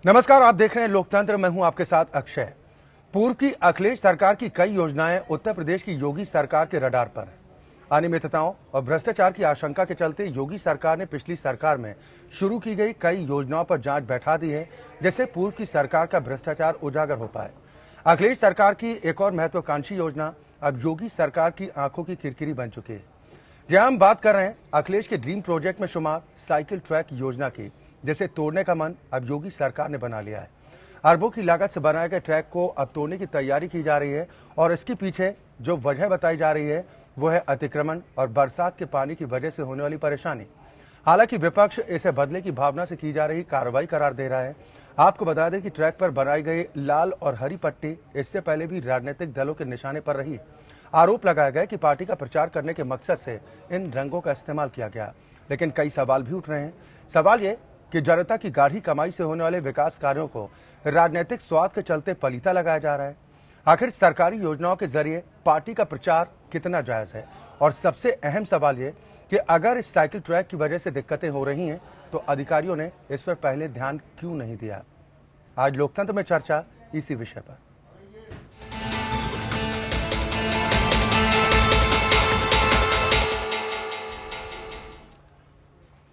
नमस्कार, आप देख रहे हैं लोकतंत्र। मैं हूं आपके साथ अक्षय। पूर्व की अखिलेश सरकार की कई योजनाएं उत्तर प्रदेश की योगी सरकार के रडार पर। अनियमितताओं और भ्रष्टाचार की आशंका के चलते योगी सरकार ने पिछली सरकार में शुरू की गई कई योजनाओं पर जांच बैठा दी है, जिससे पूर्व की सरकार का भ्रष्टाचार उजागर हो पाए। अखिलेश सरकार की एक और महत्वाकांक्षी योजना अब योगी सरकार की आंखों की किरकिरी बन चुकी है। जहां हम बात कर रहे हैं अखिलेश के ड्रीम प्रोजेक्ट में शुमार साइकिल ट्रैक योजना की, जिसे तोड़ने का मन अब योगी सरकार ने बना लिया है। अरबों की लागत से बनाए गए ट्रैक को अब तोड़ने की तैयारी की जा रही है और इसके पीछे जो वजह बताई जा रही है वो है अतिक्रमण और बरसात के पानी की वजह से होने वाली परेशानी। हालांकि विपक्ष इसे बदले की भावना से की जा रही कार्रवाई करार दे रहा है। आपको बता दें कि ट्रैक पर बनाई गई लाल और हरी पट्टी इससे पहले भी राजनीतिक दलों के निशाने पर रही। आरोप लगाया गया कि पार्टी का प्रचार करने के मकसद से इन रंगों का इस्तेमाल किया गया, लेकिन कई सवाल भी उठ रहे हैं। सवाल ये कि जनता की गाढ़ी कमाई से होने वाले विकास कार्यों को राजनीतिक स्वार्थ के चलते पलीता लगाया जा रहा है। आखिर सरकारी योजनाओं के जरिए पार्टी का प्रचार कितना जायज है? और सबसे अहम सवाल ये कि अगर इस साइकिल ट्रैक की वजह से दिक्कतें हो रही हैं तो अधिकारियों ने इस पर पहले ध्यान क्यों नहीं दिया? आज लोकतंत्र में चर्चा इसी विषय पर।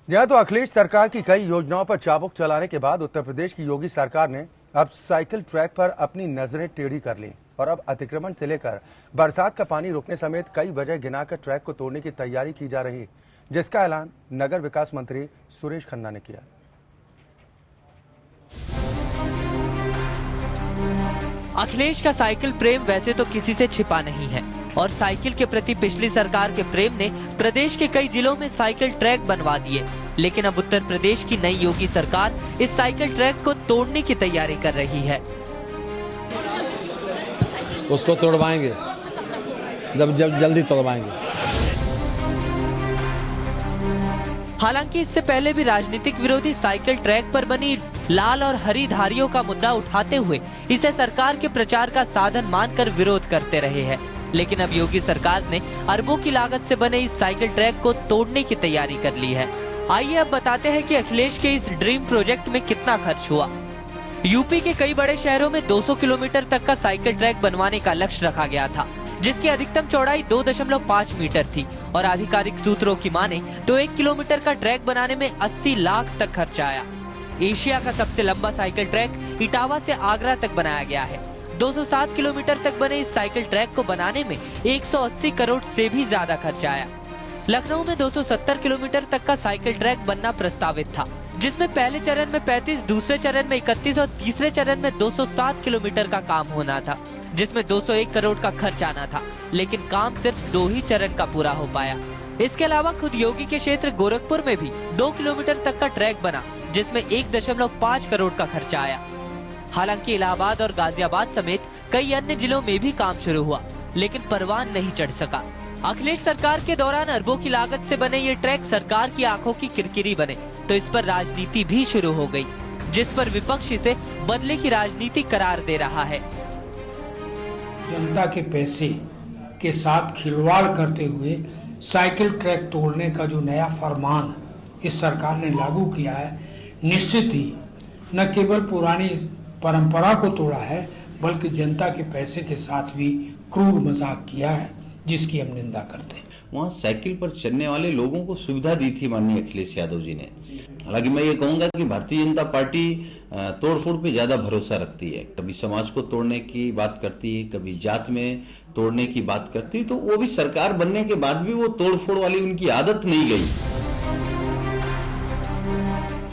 यह तो अखिलेश सरकार की कई योजनाओं पर चाबुक चलाने के बाद उत्तर प्रदेश की योगी सरकार ने अब साइकिल ट्रैक पर अपनी नजरें टेढ़ी कर ली और अब अतिक्रमण से लेकर बरसात का पानी रोकने समेत कई वजह गिनाकर ट्रैक को तोड़ने की तैयारी की जा रही, जिसका ऐलान नगर विकास मंत्री सुरेश खन्ना ने किया। अखिलेश का साइकिल प्रेम वैसे तो किसी से छिपा नहीं है और साइकिल के प्रति पिछली सरकार के प्रेम ने प्रदेश के कई जिलों में साइकिल ट्रैक बनवा दिए। लेकिन अब उत्तर प्रदेश की नई योगी सरकार इस साइकिल ट्रैक को तोड़ने की तैयारी कर रही है। उसको तोड़वाएंगे, जब जल्दी तोड़वाएंगे। हालांकि इससे पहले भी राजनीतिक विरोधी साइकिल ट्रैक पर बनी लाल और हरी धारियों का मुद्दा उठाते हुए इसे सरकार के प्रचार का साधन मानकर विरोध करते रहे हैं। लेकिन अब योगी सरकार ने अरबों की लागत से बने इस साइकिल ट्रैक को तोड़ने की तैयारी कर ली है। आइए अब बताते हैं कि अखिलेश के इस ड्रीम प्रोजेक्ट में कितना खर्च हुआ। यूपी के कई बड़े शहरों में 200 किलोमीटर तक का साइकिल ट्रैक बनवाने का लक्ष्य रखा गया था, जिसकी अधिकतम चौड़ाई 2.5 मीटर थी और आधिकारिक सूत्रों की माने तो 1 किलोमीटर का ट्रैक बनाने में 80 लाख तक खर्च आया। एशिया का सबसे लंबा साइकिल ट्रैक इटावा से आगरा तक बनाया गया है। 207 किलोमीटर तक बने इस साइकिल ट्रैक को बनाने में 180 करोड़ से भी ज्यादा खर्च आया। लखनऊ में 270 किलोमीटर तक का साइकिल ट्रैक बनना प्रस्तावित था, जिसमें पहले चरण में 35, दूसरे चरण में 31 और तीसरे चरण में 207 किलोमीटर का काम होना था, जिसमें 201 करोड़ का खर्च आना था। लेकिन काम सिर्फ 2 ही चरण का पूरा हो पाया। इसके अलावा खुद योगी के क्षेत्र गोरखपुर में भी 2 किलोमीटर तक का ट्रैक बना, जिसमें 1.5 करोड़ का खर्च आया। हालांकि इलाहाबाद और गाजियाबाद समेत कई अन्य जिलों में भी काम शुरू हुआ, लेकिन परवान नहीं चढ़ सका। अखिलेश सरकार के दौरान अरबों की लागत से बने ये ट्रैक सरकार की आंखों की किरकिरी बने तो इस पर राजनीति भी शुरू हो गई, जिस पर विपक्ष इसे बदले की राजनीति करार दे रहा है। जनता के पैसे के साथ खिलवाड़ करते हुए साइकिल ट्रैक तोड़ने का जो नया फरमान इस सरकार ने लागू किया है, निश्चित ही न केवल पुरानी परंपरा को तोड़ा है बल्कि जनता के पैसे के साथ भी क्रूर मजाक किया है, जिसकी हम निंदा करते हैं। वहाँ साइकिल पर चलने वाले लोगों को सुविधा दी थी माननीय अखिलेश यादव जी ने। हालांकि मैं ये कहूंगा कि भारतीय जनता पार्टी तोड़फोड़ पे ज्यादा भरोसा रखती है। कभी समाज को तोड़ने की बात करती है, कभी जात में तोड़ने की बात करती है, तो वो भी सरकार बनने के बाद भी वो तोड़फोड़ वाली उनकी आदत नहीं गई।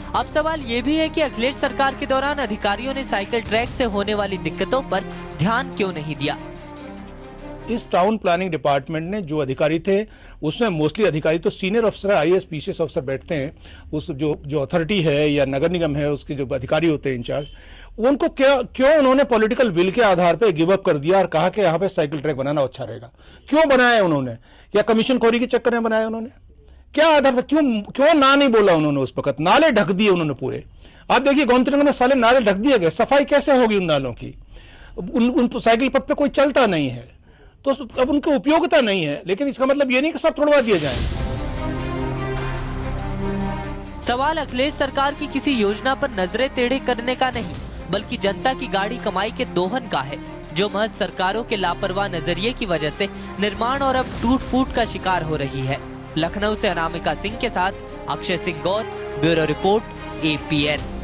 अब सवाल ये भी है कि अखिलेश सरकार के दौरान अधिकारियों ने साइकिल ट्रैक से होने वाली दिक्कतों पर ध्यान क्यों नहीं दिया। इस टाउन प्लानिंग डिपार्टमेंट ने जो अधिकारी थे उसमें मोस्टली अधिकारी तो सीनियर अफसर, आईएएस पीसीएस अफसर बैठते हैं। उस जो अथॉरिटी है या नगर निगम है उसके जो अधिकारी होते हैं इंचार्ज, उनको क्यों उन्होंने पॉलिटिकल विल के आधार पे गिव अप कर दिया और कहा कि यहाँ पे साइकिल ट्रैक बनाना अच्छा रहेगा? क्यों बनाया उन्होंने? या कमीशन खोरी के चक्कर में बनाया उन्होंने? क्या आधार था? क्यों ना नहीं बोला उन्होंने? उस वक्त नाले ढक दिए उन्होंने पूरे। आप देखिए गोमतीनगर में साले नाले ढक दिए गए, सफाई कैसे होगी उन नालों की? उन साइकिल पथ पे कोई चलता नहीं है तो अब उनकी उपयोगिता नहीं है। लेकिन इसका मतलब ये नहीं कि सब तोड़वा दिए जाएं। सवाल अखिलेश सरकार की किसी योजना पर नजरें टेढ़े करने का नहीं, बल्कि जनता की गाड़ी कमाई के दोहन का है, जो महज सरकारों के लापरवाह नजरिए की वजह से निर्माण और अब टूट फूट का शिकार हो रही है। लखनऊ से अनामिका सिंह के साथ अक्षय सिंह गौर, ब्यूरो रिपोर्ट, APN।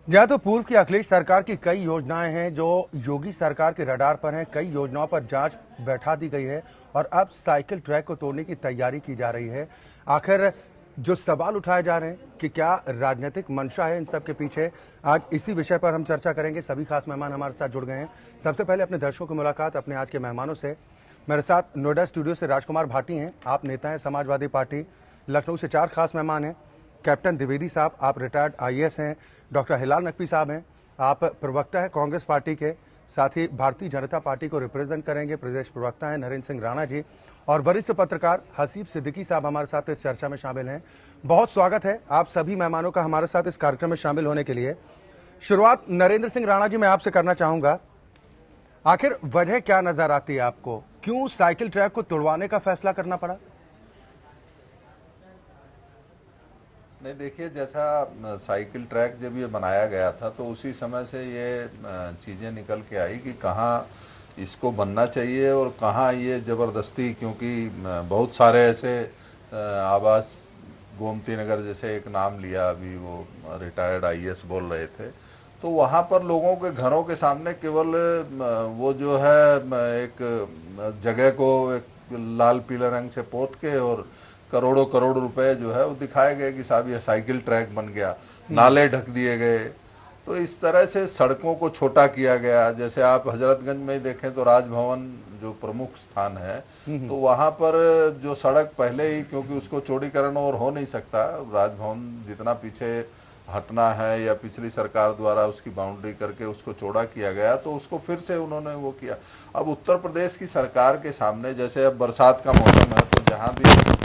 या तो पूर्व की अखिलेश सरकार की कई योजनाएं हैं जो योगी सरकार के रडार पर हैं। कई योजनाओं पर जांच बैठा दी गई है और अब साइकिल ट्रैक को तोड़ने की तैयारी की जा रही है। आखिर जो सवाल उठाए जा रहे हैं कि क्या राजनीतिक मंशा है इन सब के पीछे, आज इसी विषय पर हम चर्चा करेंगे। सभी खास मेहमान हमारे साथ जुड़ गए हैं। सबसे पहले अपने दर्शकों की मुलाकात अपने आज के मेहमानों से। मेरे साथ नोएडा स्टूडियो से राजकुमार भाटी हैं, आप नेता हैं समाजवादी पार्टी। लखनऊ से 4 खास मेहमान हैं। कैप्टन द्विवेदी साहब, आप रिटायर्ड IAS हैं। डॉक्टर हिलाल नकवी साहब हैं, आप प्रवक्ता हैं कांग्रेस पार्टी के, साथ ही भारतीय जनता पार्टी को रिप्रेजेंट करेंगे, प्रदेश प्रवक्ता हैं नरेंद्र सिंह राणा जी। और वरिष्ठ पत्रकार हसीब सिद्दीकी साहब हमारे साथ इस चर्चा में शामिल हैं। बहुत स्वागत है आप सभी मेहमानों का हमारे साथ इस कार्यक्रम में शामिल होने के लिए। शुरुआत नरेंद्र सिंह राणा जी मैं आपसे करना चाहूँगा, आखिर वजह क्या नजर आती है आपको, क्यों साइकिल ट्रैक को तुड़वाने का फैसला करना पड़ा? नहीं, देखिए, जैसा साइकिल ट्रैक जब ये बनाया गया था तो उसी समय से ये चीज़ें निकल के आई कि कहाँ इसको बनना चाहिए और कहाँ ये ज़बरदस्ती, क्योंकि बहुत सारे ऐसे आवास, गोमती नगर जैसे एक नाम लिया, अभी वो रिटायर्ड IAS बोल रहे थे, तो वहाँ पर लोगों के घरों के सामने केवल वो जो है एक जगह को एक लाल पीले रंग से पोत के और करोड़ों करोड़ रुपए जो है वो दिखाए गए कि साहब ये साइकिल ट्रैक बन गया, नाले ढक दिए गए। तो इस तरह से सड़कों को छोटा किया गया। जैसे आप हजरतगंज में देखें तो राजभवन जो प्रमुख स्थान है, तो वहाँ पर जो सड़क पहले ही, क्योंकि उसको चौड़ीकरण और हो नहीं सकता, राजभवन जितना पीछे हटना है या पिछली सरकार द्वारा उसकी बाउंड्री करके उसको चौड़ा किया गया, तो उसको फिर से उन्होंने वो किया। अब उत्तर प्रदेश की सरकार के सामने, जैसे अब बरसात का मौसम है, तो जहाँ भी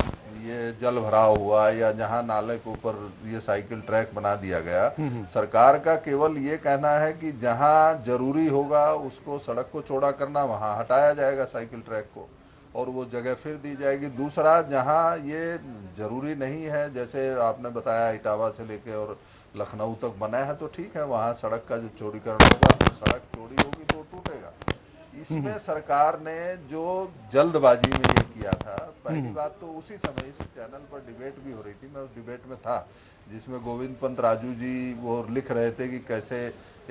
ये जल भराव हुआ या जहां नाले के ऊपर ये साइकिल ट्रैक बना दिया गया, सरकार का केवल ये कहना है कि जहां जरूरी होगा उसको सड़क को चौड़ा करना, वहां हटाया जाएगा साइकिल ट्रैक को और वो जगह फिर दी जाएगी। दूसरा, जहां ये जरूरी नहीं है, जैसे आपने बताया इटावा से लेके और लखनऊ तक बना है, तो ठीक है, वहां सड़क का जब चौड़ीकरण होगा तो सड़क चौड़ी होगी तो टूटेगा। इसमें सरकार ने जो जल्दबाजी में ये किया था, पहली बात तो उसी समय इस चैनल पर डिबेट भी हो रही थी, मैं उस डिबेट में था, जिसमें गोविंद पंत राजू जी वो लिख रहे थे कि कैसे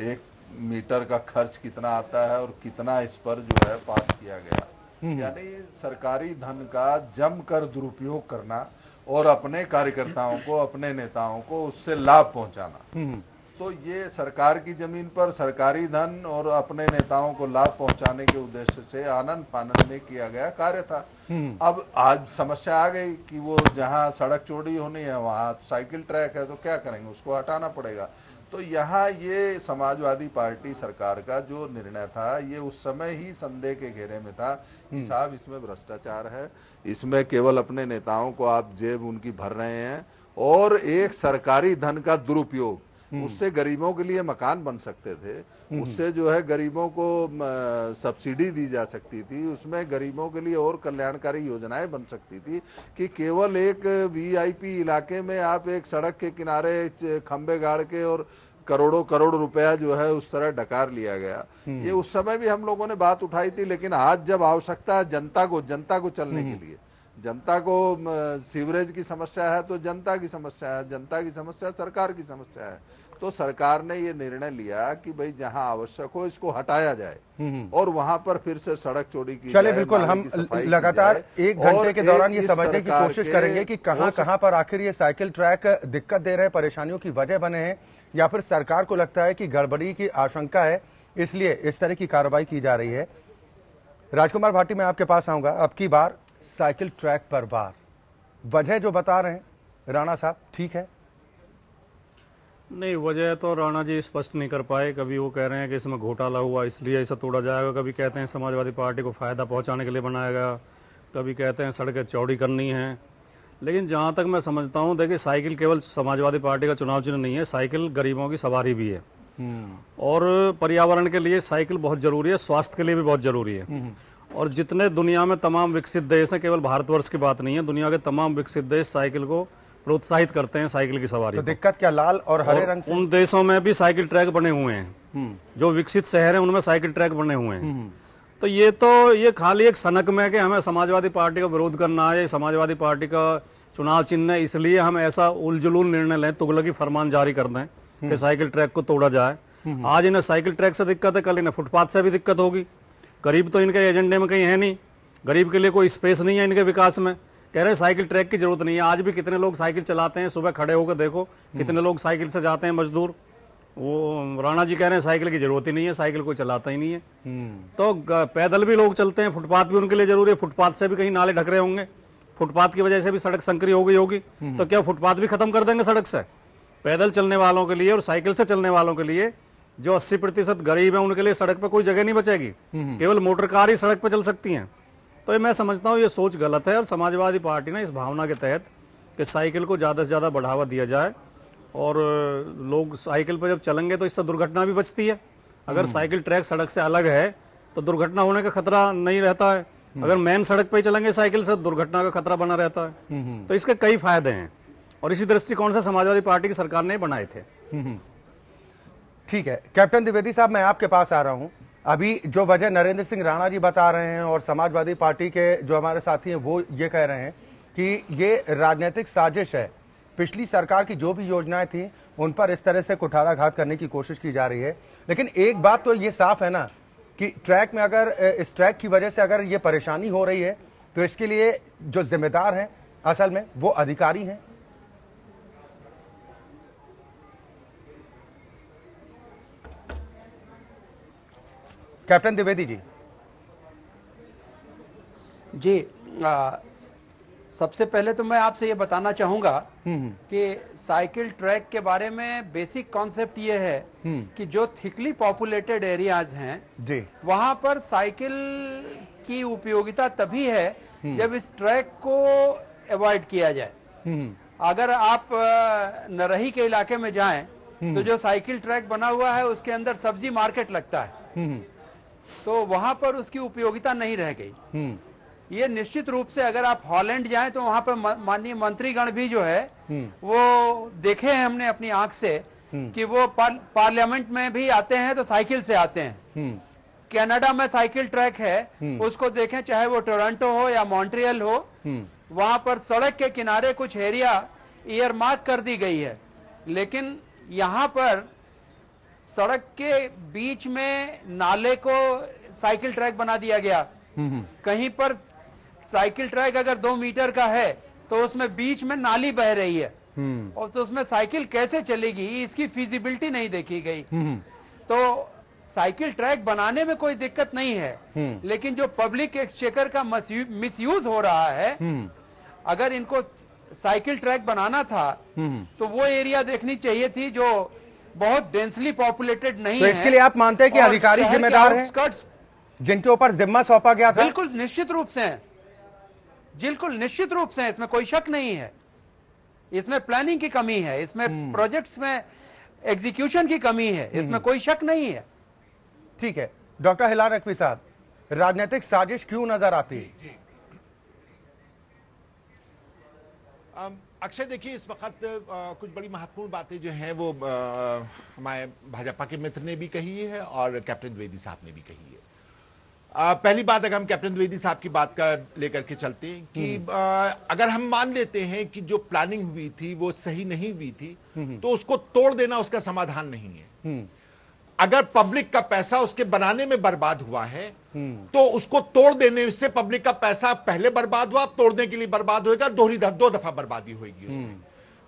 1 मीटर का खर्च कितना आता है और कितना इस पर जो है पास किया गया। यानी सरकारी धन का जमकर दुरुपयोग करना और अपने कार्यकर्ताओं को, अपने नेताओं को उससे लाभ पहुंचाना। तो ये सरकार की जमीन पर सरकारी धन और अपने नेताओं को लाभ पहुंचाने के उद्देश्य से आनंद फानन में किया गया कार्य था। अब आज समस्या आ गई कि वो जहां सड़क चौड़ी होनी है वहां साइकिल ट्रैक है, तो क्या करेंगे, उसको हटाना पड़ेगा। तो यहाँ ये समाजवादी पार्टी सरकार का जो निर्णय था, ये उस समय ही संदेह के घेरे में था कि साहब इसमें भ्रष्टाचार है, इसमें केवल अपने नेताओं को आप जेब उनकी भर रहे हैं और एक सरकारी धन का दुरुपयोग। उससे गरीबों के लिए मकान बन सकते थे, उससे जो है गरीबों को सब्सिडी दी जा सकती थी, उसमें गरीबों के लिए और कल्याणकारी योजनाएं बन सकती थी कि केवल एक VIP इलाके में आप एक सड़क के किनारे खंबे गाड़ के और करोड़ों करोड़ रुपया जो है उस तरह डकार लिया गया। ये उस समय भी हम लोगों ने बात उठाई थी, लेकिन आज जब आवश्यकता है जनता को चलने के लिए, जनता को सीवरेज की समस्या है तो जनता की समस्या है, जनता की समस्या सरकार की समस्या है, तो सरकार ने ये निर्णय लिया कि भाई जहां आवश्यक हो इसको हटाया जाए और वहां पर फिर से सड़क चौड़ी की चले जाए। बिल्कुल, हम लगातार 1 घंटे के दौरान ये समझने की कोशिश करेंगे कि कहां पर आखिर ये साइकिल ट्रैक दिक्कत दे रहे, परेशानियों की वजह बने हैं, या फिर सरकार को लगता है कि गड़बड़ी की आशंका है इसलिए इस तरह की कार्रवाई की जा रही है। राजकुमार भाटी, मैं आपके पास आऊंगा। अब की बार साइकिल ट्रैक पर वार, वजह जो बता रहे हैं राणा साहब, ठीक है? नहीं, वजह तो राणा जी स्पष्ट नहीं कर पाए। कभी वो कह रहे हैं कि इसमें घोटाला हुआ इसलिए इसे तोड़ा जाएगा, कभी कहते हैं समाजवादी पार्टी को फ़ायदा पहुंचाने के लिए बनाया गया, कभी कहते हैं सड़कें चौड़ी करनी है। लेकिन जहां तक मैं समझता हूं, देखिए, साइकिल केवल समाजवादी पार्टी का चुनाव चिन्ह नहीं है, साइकिल गरीबों की सवारी भी है और पर्यावरण के लिए साइकिल बहुत ज़रूरी है, स्वास्थ्य के लिए भी बहुत ज़रूरी है। और जितने दुनिया में तमाम विकसित देश हैं, केवल भारतवर्ष की बात नहीं है, दुनिया के तमाम विकसित देश साइकिल को प्रोत्साहित करते हैं, साइकिल की सवारी तो को। दिक्कत क्या लाल और हरे रंग से? उन देशों में भी साइकिल ट्रैक बने हुए हैं, जो विकसित शहर हैं उनमें साइकिल ट्रैक बने हुए हैं। तो ये खाली एक सनक में कि हमें समाजवादी पार्टी का विरोध करना है, समाजवादी पार्टी का चुनाव चिन्ह है, इसलिए हम ऐसा उलझुल निर्णय लें, तुगलकी फरमान जारी कर दें कि साइकिल ट्रैक को तोड़ा जाए। आज इन्हें साइकिल ट्रैक से दिक्कत है, कल इन्हें फुटपाथ से भी दिक्कत होगी। गरीब तो इनके एजेंडे में कहीं है नहीं, गरीब के लिए कोई स्पेस नहीं है इनके विकास में। कह रहे हैं साइकिल ट्रैक की जरूरत नहीं है। आज भी कितने लोग साइकिल चलाते हैं, सुबह खड़े होकर देखो कितने लोग साइकिल से जाते हैं मजदूर। वो राणा जी कह रहे हैं साइकिल की जरूरत ही नहीं है, साइकिल कोई चलाता ही नहीं है। तो पैदल भी लोग चलते हैं, फुटपाथ भी उनके लिए जरूरी है। फुटपाथ से भी कहीं नाले ढक रहे होंगे, फुटपाथ की वजह से भी सड़क संकरी हो गई होगी, तो क्या फुटपाथ भी खत्म कर देंगे सड़क से? पैदल चलने वालों के लिए और साइकिल से चलने वालों के लिए, जो 80% गरीब है, उनके लिए सड़क पर कोई जगह नहीं बचेगी, केवल मोटर कार ही सड़क पर चल सकती हैं। तो मैं समझता हूँ ये सोच गलत है, और समाजवादी पार्टी ने इस भावना के तहत कि साइकिल को ज़्यादा से ज़्यादा बढ़ावा दिया जाए, और लोग साइकिल पर जब चलेंगे तो इससे दुर्घटना भी बचती है। अगर साइकिल ट्रैक सड़क से अलग है तो दुर्घटना होने का खतरा नहीं रहता है। अगर मेन सड़क पर ही चलेंगे साइकिल से, दुर्घटना का खतरा बना रहता है। तो इसके कई फायदे हैं, और इसी दृष्टिकोण से समाजवादी पार्टी की सरकार ने बनाए थे। ठीक है कैप्टन द्विवेदी साहब, मैं आपके पास आ रहा हूं। अभी जो वजह नरेंद्र सिंह राणा जी बता रहे हैं और समाजवादी पार्टी के जो हमारे साथी हैं वो ये कह रहे हैं कि ये राजनीतिक साजिश है। पिछली सरकार की जो भी योजनाएं थी उन पर इस तरह से कुठाराघात करने की कोशिश की जा रही है। लेकिन एक बात तो ये साफ है ना कि ट्रैक में अगर इस ट्रैक की वजह से अगर ये परेशानी हो रही है तो इसके लिए जो जिम्मेदार हैं असल में वो अधिकारी हैं। कैप्टन द्विवेदी जी। जी सबसे पहले तो मैं आपसे ये बताना चाहूंगा कि साइकिल ट्रैक के बारे में बेसिक कॉन्सेप्ट ये है कि जो थिकली पॉपुलेटेड एरियाज हैं जी, वहां पर साइकिल की उपयोगिता तभी है जब इस ट्रैक को अवॉइड किया जाए। अगर आप नरही के इलाके में जाएं तो जो साइकिल ट्रैक बना हुआ है उसके अंदर सब्जी मार्केट लगता है, तो वहां पर उसकी उपयोगिता नहीं रह गई। ये निश्चित रूप से अगर आप हॉलैंड जाएं तो वहां पर माननीय मंत्रीगण भी जो है वो देखे हैं हमने अपनी आंख से कि वो पार्लियामेंट में भी आते हैं तो साइकिल से आते हैं। कनाडा में साइकिल ट्रैक है, उसको देखें, चाहे वो टोरंटो हो या मॉन्ट्रियल हो, वहां पर सड़क के किनारे कुछ एरिया ईयरमार्क कर दी गई है, लेकिन यहाँ पर सड़क के बीच में नाले को साइकिल ट्रैक बना दिया गया। कहीं पर साइकिल ट्रैक अगर 2 मीटर का है तो उसमें बीच में नाली बह रही है, और तो उसमें साइकिल कैसे चलेगी, इसकी फिजिबिलिटी नहीं देखी गई। तो साइकिल ट्रैक बनाने में कोई दिक्कत नहीं है, लेकिन जो पब्लिक एक्सचेकर का मिसयूज हो रहा है, अगर इनको साइकिल ट्रैक बनाना था तो वो एरिया देखनी चाहिए थी जो बहुत डेंसली पॉपुलेटेड नहीं तो है। इसके लिए आप मानते हैं कि अधिकारी जिम्मेदार हैं जिनके ऊपर जिम्मा सौंपा गया था? बिल्कुल निश्चित रूप से हैं, बिल्कुल निश्चित रूप से हैं, इसमें कोई शक नहीं है। इसमें प्लानिंग की कमी है, इसमें प्रोजेक्ट्स में एग्जीक्यूशन की कमी है, इसमें कोई शक नहीं है। ठीक है डॉक्टर हिलाल नकवी साहब, राजनीतिक साजिश क्यों नजर आती है? अक्षय देखिए, इस वक्त कुछ बड़ी महत्वपूर्ण बातें जो हैं वो हमारे भाजपा के मित्र ने भी कही है और कैप्टन द्विवेदी साहब ने भी कही है। पहली बात, अगर हम कैप्टन द्विवेदी साहब की बात का लेकर के चलते हैं कि अगर हम मान लेते हैं कि जो प्लानिंग हुई थी वो सही नहीं हुई थी, तो उसको तोड़ देना उसका समाधान नहीं है। अगर पब्लिक का पैसा उसके बनाने में बर्बाद हुआ है तो उसको तोड़ देने से पब्लिक का पैसा पहले बर्बाद हुआ, तोड़ने के लिए बर्बाद होगा, 2 दफा बर्बादी होगी उसमें।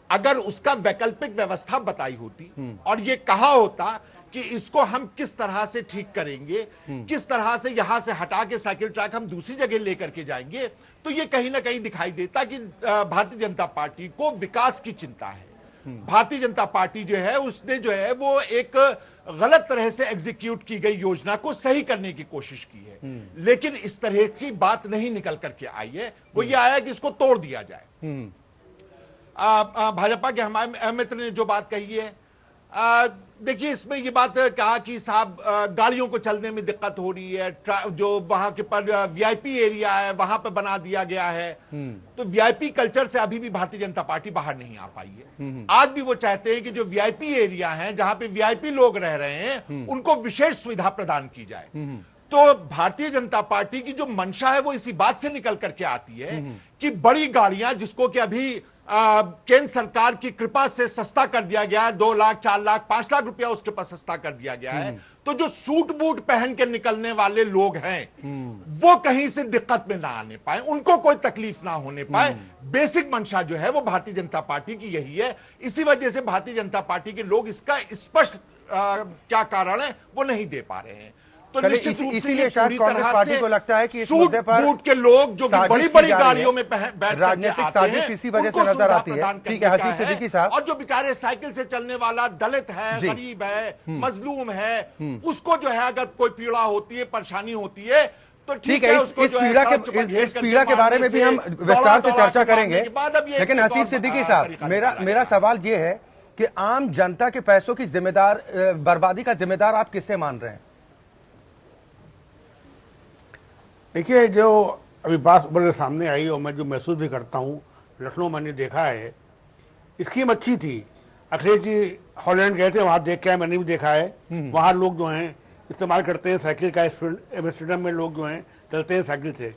अगर उसका वैकल्पिक व्यवस्था बताई होती और ये कहा होता कि इसको हम किस तरह से ठीक करेंगे, किस तरह से यहां से हटा के साइकिल ट्रैक हम दूसरी जगह लेकर के जाएंगे, तो ये कहीं ना कहीं दिखाई देता कि भारतीय जनता पार्टी को विकास की चिंता है। भारतीय जनता पार्टी जो है उसने जो है वो एक गलत तरह से एग्जीक्यूट की गई योजना को सही करने की कोशिश की है, लेकिन इस तरह की बात नहीं निकल करके आई है। वो ये आया कि इसको तोड़ दिया जाए। भाजपा के हमारे मित्र ने जो बात कही है, देखिए, इसमें ये बात कहा कि साहब गाड़ियों को चलने में दिक्कत हो रही है, जो वहां के पर वीआईपी एरिया है वहां पर बना दिया गया है। तो वीआईपी कल्चर से अभी भी भारतीय जनता पार्टी बाहर नहीं आ पाई है। आज भी वो चाहते हैं कि जो वीआईपी एरिया है, जहां पे वीआईपी लोग रह रहे हैं, उनको विशेष सुविधा प्रदान की जाए। तो भारतीय जनता पार्टी की जो मंशा है वो इसी बात से निकल करके आती है कि बड़ी गाड़ियां, जिसको कि अभी केंद्र सरकार की कृपा से सस्ता कर दिया गया है, 2 लाख 4 लाख 5 लाख रुपया उसके पास सस्ता कर दिया गया है, तो जो सूट बूट पहन के निकलने वाले लोग हैं वो कहीं से दिक्कत में ना आने पाए, उनको कोई तकलीफ ना होने पाए। बेसिक मंशा जो है वो भारतीय जनता पार्टी की यही है। इसी वजह से भारतीय जनता पार्टी के लोग इसका स्पष्ट क्या कारण है वो नहीं दे पा रहे हैं। तो निश्चित रूप से इसीलिए शायद कांग्रेस पार्टी को लगता है कि इस मुद्दे पर सूट के लोग जो बड़ी बड़ी गाड़ियों में बैठ राजनीतिक साजिश इसी वजह से नजर आती है। ठीक है, हसीब सिद्दीकी साहब। और जो बेचारे साइकिल से चलने वाला दलित है, गरीब है, मजलूम है, उसको जो है अगर कोई पीड़ा होती है, परेशानी होती है, तो ठीक है। इस पीड़ा के बारे में भी हम विस्तार से चर्चा करेंगे। लेकिन हसीब सिद्दीकी साहब, मेरा सवाल ये है कि आम जनता के पैसों की जिम्मेदार बर्बादी का जिम्मेदार आप किससे मान रहे हैं? देखिए, जो अभी बात उभर के सामने आई और मैं जो महसूस भी करता हूँ, लखनऊ मैंने देखा है, स्कीम अच्छी थी। अखिलेश जी हॉलैंड गए थे, वहाँ देख के आए, मैंने भी देखा है। वहाँ लोग जो हैं इस्तेमाल करते हैं साइकिल का, एम्स्टर्डम में लोग जो हैं चलते हैं साइकिल से।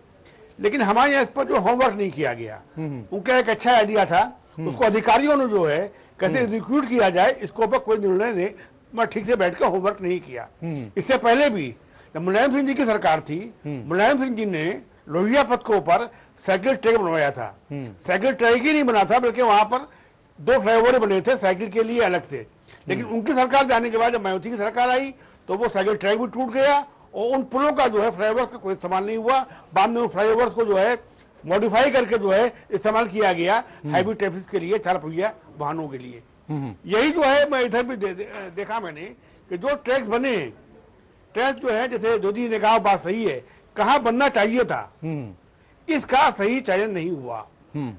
लेकिन हमारे यहाँ इस पर जो होमवर्क नहीं किया गया, उनका एक अच्छा आइडिया था, उसको अधिकारियों ने जो है कैसे एग्जीक्यूट किया जाए इसके ऊपर कोई निर्णय नहीं, ठीक से बैठ कर होमवर्क नहीं किया। इससे पहले भी जब मुलायम सिंह जी की सरकार थी, मुलायम सिंह जी ने लोहिया पथ के ऊपर साइकिल ट्रैक बनवाया था। साइकिल ट्रैक ही नहीं बना था, बल्कि वहां पर 2 फ्लाईओवर बने थे साइकिल के लिए अलग से। लेकिन उनकी सरकार जाने के बाद जब मायावती की सरकार आई तो वो साइकिल ट्रैक भी टूट गया और उन पुलों का जो है फ्लाईओवर्स का कोई इस्तेमाल नहीं हुआ। बाद में उन फ्लाईओवर्स को जो है मॉडिफाई करके जो है इस्तेमाल किया गया हैवी ट्रैफिक के लिए, 4 पहिया वाहनों के लिए। यही जो है मैं इधर भी देखा मैंने कि जो ट्रैक्स बने, ट्रैक जो है, जैसे जोधी ने कहा बात सही है, कहाँ बनना चाहिए था, इसका सही चयन नहीं हुआ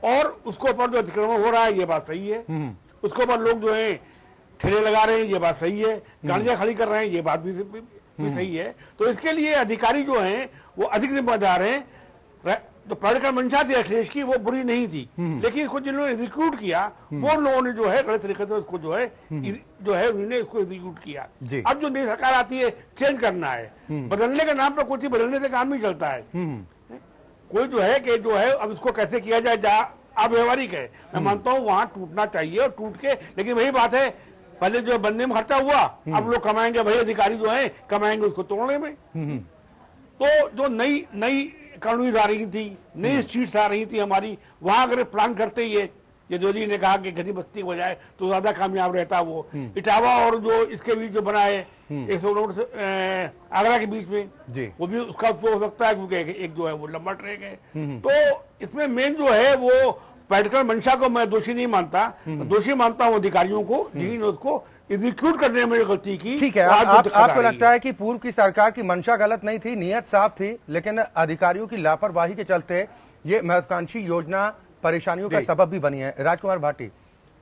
और उसके ऊपर जो अतिक्रमण हो रहा है ये बात सही है। उसके ऊपर लोग जो है ठेले लगा रहे हैं ये बात सही है, गाड़ियां खड़ी कर रहे हैं ये बात भी सही है। तो इसके लिए अधिकारी जो हैं वो अधिक जिम्मेदार हैं। तो पॉलिटिकल मंशा थी अखिलेश की वो बुरी नहीं थी, लेकिन इसको जिन्होंने एग्जीक्यूट किया वो लोगों ने जो है गलत तरीके से उसको जो है उन्होंने इसको एग्जीक्यूट किया। अब जो नई सरकार आती है चेंज करना है, बदलने के नाम पर कुछ बदलने से काम नहीं चलता है। कोई जो है कि जो है अब इसको कैसे किया जाए, अव्यवहारिक है। मैं मानता हूँ वहां टूटना चाहिए और टूट के, लेकिन वही बात है पहले जो बनने में खर्चा हुआ अब लोग कमाएंगे, वही अधिकारी जो है कमाएंगे उसको तोड़ने में। तो जो नई कॉलोनीज आ रही थी, नई स्ट्रीट्स आ रही थी हमारी, वहां अगर प्लान करते ही ये जोधी ने कहा कि गरीब बस्ती हो जाए तो ज्यादा कामयाब रहता। वो इटावा और जो इसके बीच जो बना है 100 किलोमीटर आगरा के बीच में, वो भी उसका उपयोग हो सकता है क्योंकि एक जो है वो लंबा ट्रैक है। तो इसमें मेन जो है वो पॉलिटिकल मंशा को मैं दोषी नहीं मानता, दोषी मानता हूँ अधिकारियों को जिन्होंने उसको एग्जीक्यूट करने में गलती की। ठीक है, आपको लगता है कि पूर्व की सरकार की मंशा गलत नहीं थी, नियत साफ थी, लेकिन अधिकारियों की लापरवाही के चलते ये महत्वाकांक्षी योजना परेशानियों का सबब भी बनी है। राजकुमार भाटी,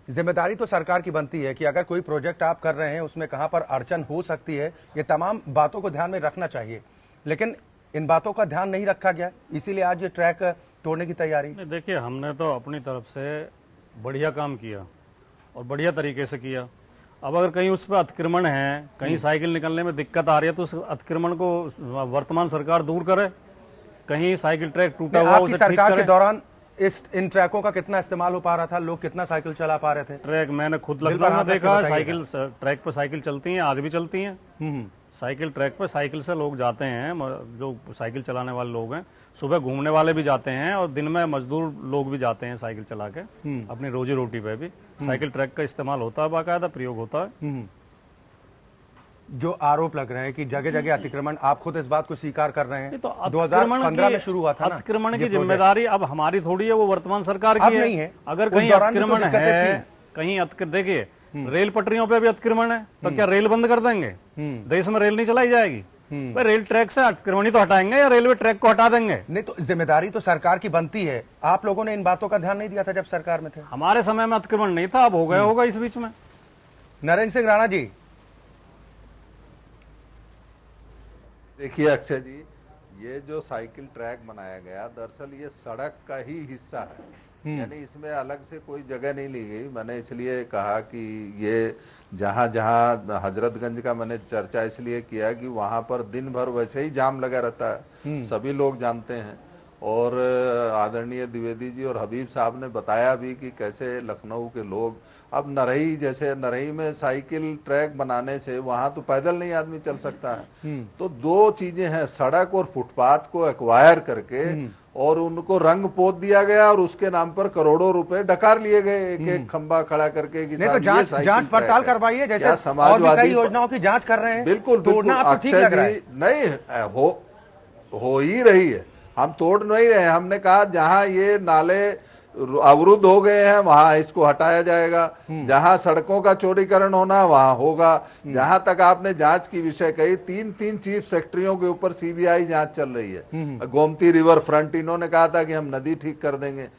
जिम्मेदारी तो सरकार की बनती है कि अगर कोई प्रोजेक्ट आप कर रहे हैं उसमें कहां पर अड़चन हो सकती है, ये तमाम बातों को ध्यान में रखना चाहिए, लेकिन इन बातों का ध्यान नहीं रखा गया, इसीलिए आज ये ट्रैक तोड़ने की तैयारी। देखिए, हमने तो अपनी तरफ से बढ़िया काम किया और बढ़िया तरीके से किया। अब अगर कहीं उस पर अतिक्रमण है, कहीं साइकिल निकलने में दिक्कत आ रही है तो उस अतिक्रमण को वर्तमान सरकार दूर करे। कहीं साइकिल ट्रैक टूटा हुआ उसे ठीक करे। सरकार के दौरान इन ट्रैकों का कितना इस्तेमाल हो पा रहा था, लोग कितना साइकिल चला पा रहे थे? ट्रैक मैंने खुद लखनऊ में देखा, साइकिल ट्रैक पर साइकिल चलती हैं, आज भी चलती हैं। साइकिल ट्रैक पर साइकिल से लोग जाते हैं, जो साइकिल चलाने वाले लोग हैं, सुबह घूमने वाले भी जाते हैं और दिन में मजदूर लोग भी जाते हैं साइकिल चला के अपनी रोजी रोटी पे भी साइकिल ट्रैक का इस्तेमाल होता है, बाकायदा प्रयोग होता है। जो आरोप लग रहे हैं कि जगह जगह अतिक्रमण, आप खुद इस बात को स्वीकार कर रहे हैं। तो 2015 में शुरू हुआ था ना, अतिक्रमण की जिम्मेदारी अब हमारी थोड़ी है, वो वर्तमान सरकार की नहीं है। अगर कहीं अतिक्रमण है, कहीं देखिए रेल पटरियों पे भी अतिक्रमण है तो क्या रेल बंद कर देंगे? देश में रेल नहीं चलाई जाएगी? रेल ट्रैक से अतिक्रमण तो हटाएंगे या रेलवे ट्रैक को हटा देंगे? नहीं, तो जिम्मेदारी तो सरकार की बनती है। आप लोगों ने इन बातों का ध्यान नहीं दिया था जब सरकार में थे? हमारे समय में अतिक्रमण नहीं था, अब हो गया होगा इस बीच में। नरेंद्र सिंह राणा जी। देखिए अक्षय जी, ये जो साइकिल ट्रैक बनाया गया दरअसल ये सड़क का ही हिस्सा है, यानी इसमें अलग से कोई जगह नहीं ली गई। मैंने इसलिए कहा कि ये जहाँ जहाँ हजरतगंज का मैंने चर्चा इसलिए किया कि वहाँ पर दिन भर वैसे ही जाम लगा रहता है, सभी लोग जानते हैं। और आदरणीय द्विवेदी जी और हबीब साहब ने बताया भी कि कैसे लखनऊ के लोग अब नरही, जैसे नरही में साइकिल ट्रैक बनाने से वहां तो पैदल नहीं आदमी चल सकता है। तो दो चीजें हैं, सड़क और फुटपाथ को एक्वायर करके और उनको रंग पोत दिया गया और उसके नाम पर करोड़ों रुपए डकार लिए गए, एक एक खंबा खड़ा करके कि नहीं तो जांच पड़ताल करवाइए, जैसे समाजवादी योजनाओं की जांच कर रहे हैं। बिल्कुल तोड़ना आपको ठीक लग रहा है? नहीं, हो ही रही है, हम तोड़ नहीं रहे हैं। हमने कहा जहां ये नाले अवरुद्ध हो गए हैं वहां इसको हटाया जाएगा, जहां सड़कों का चौड़ीकरण होना वहां होगा। जहां तक आपने जांच की विषय कही, तीन चीफ सेक्रेटरियों के ऊपर सीबीआई जांच चल रही है। गोमती रिवर फ्रंट इन्होंने कहा था कि हम नदी ठीक कर देंगे।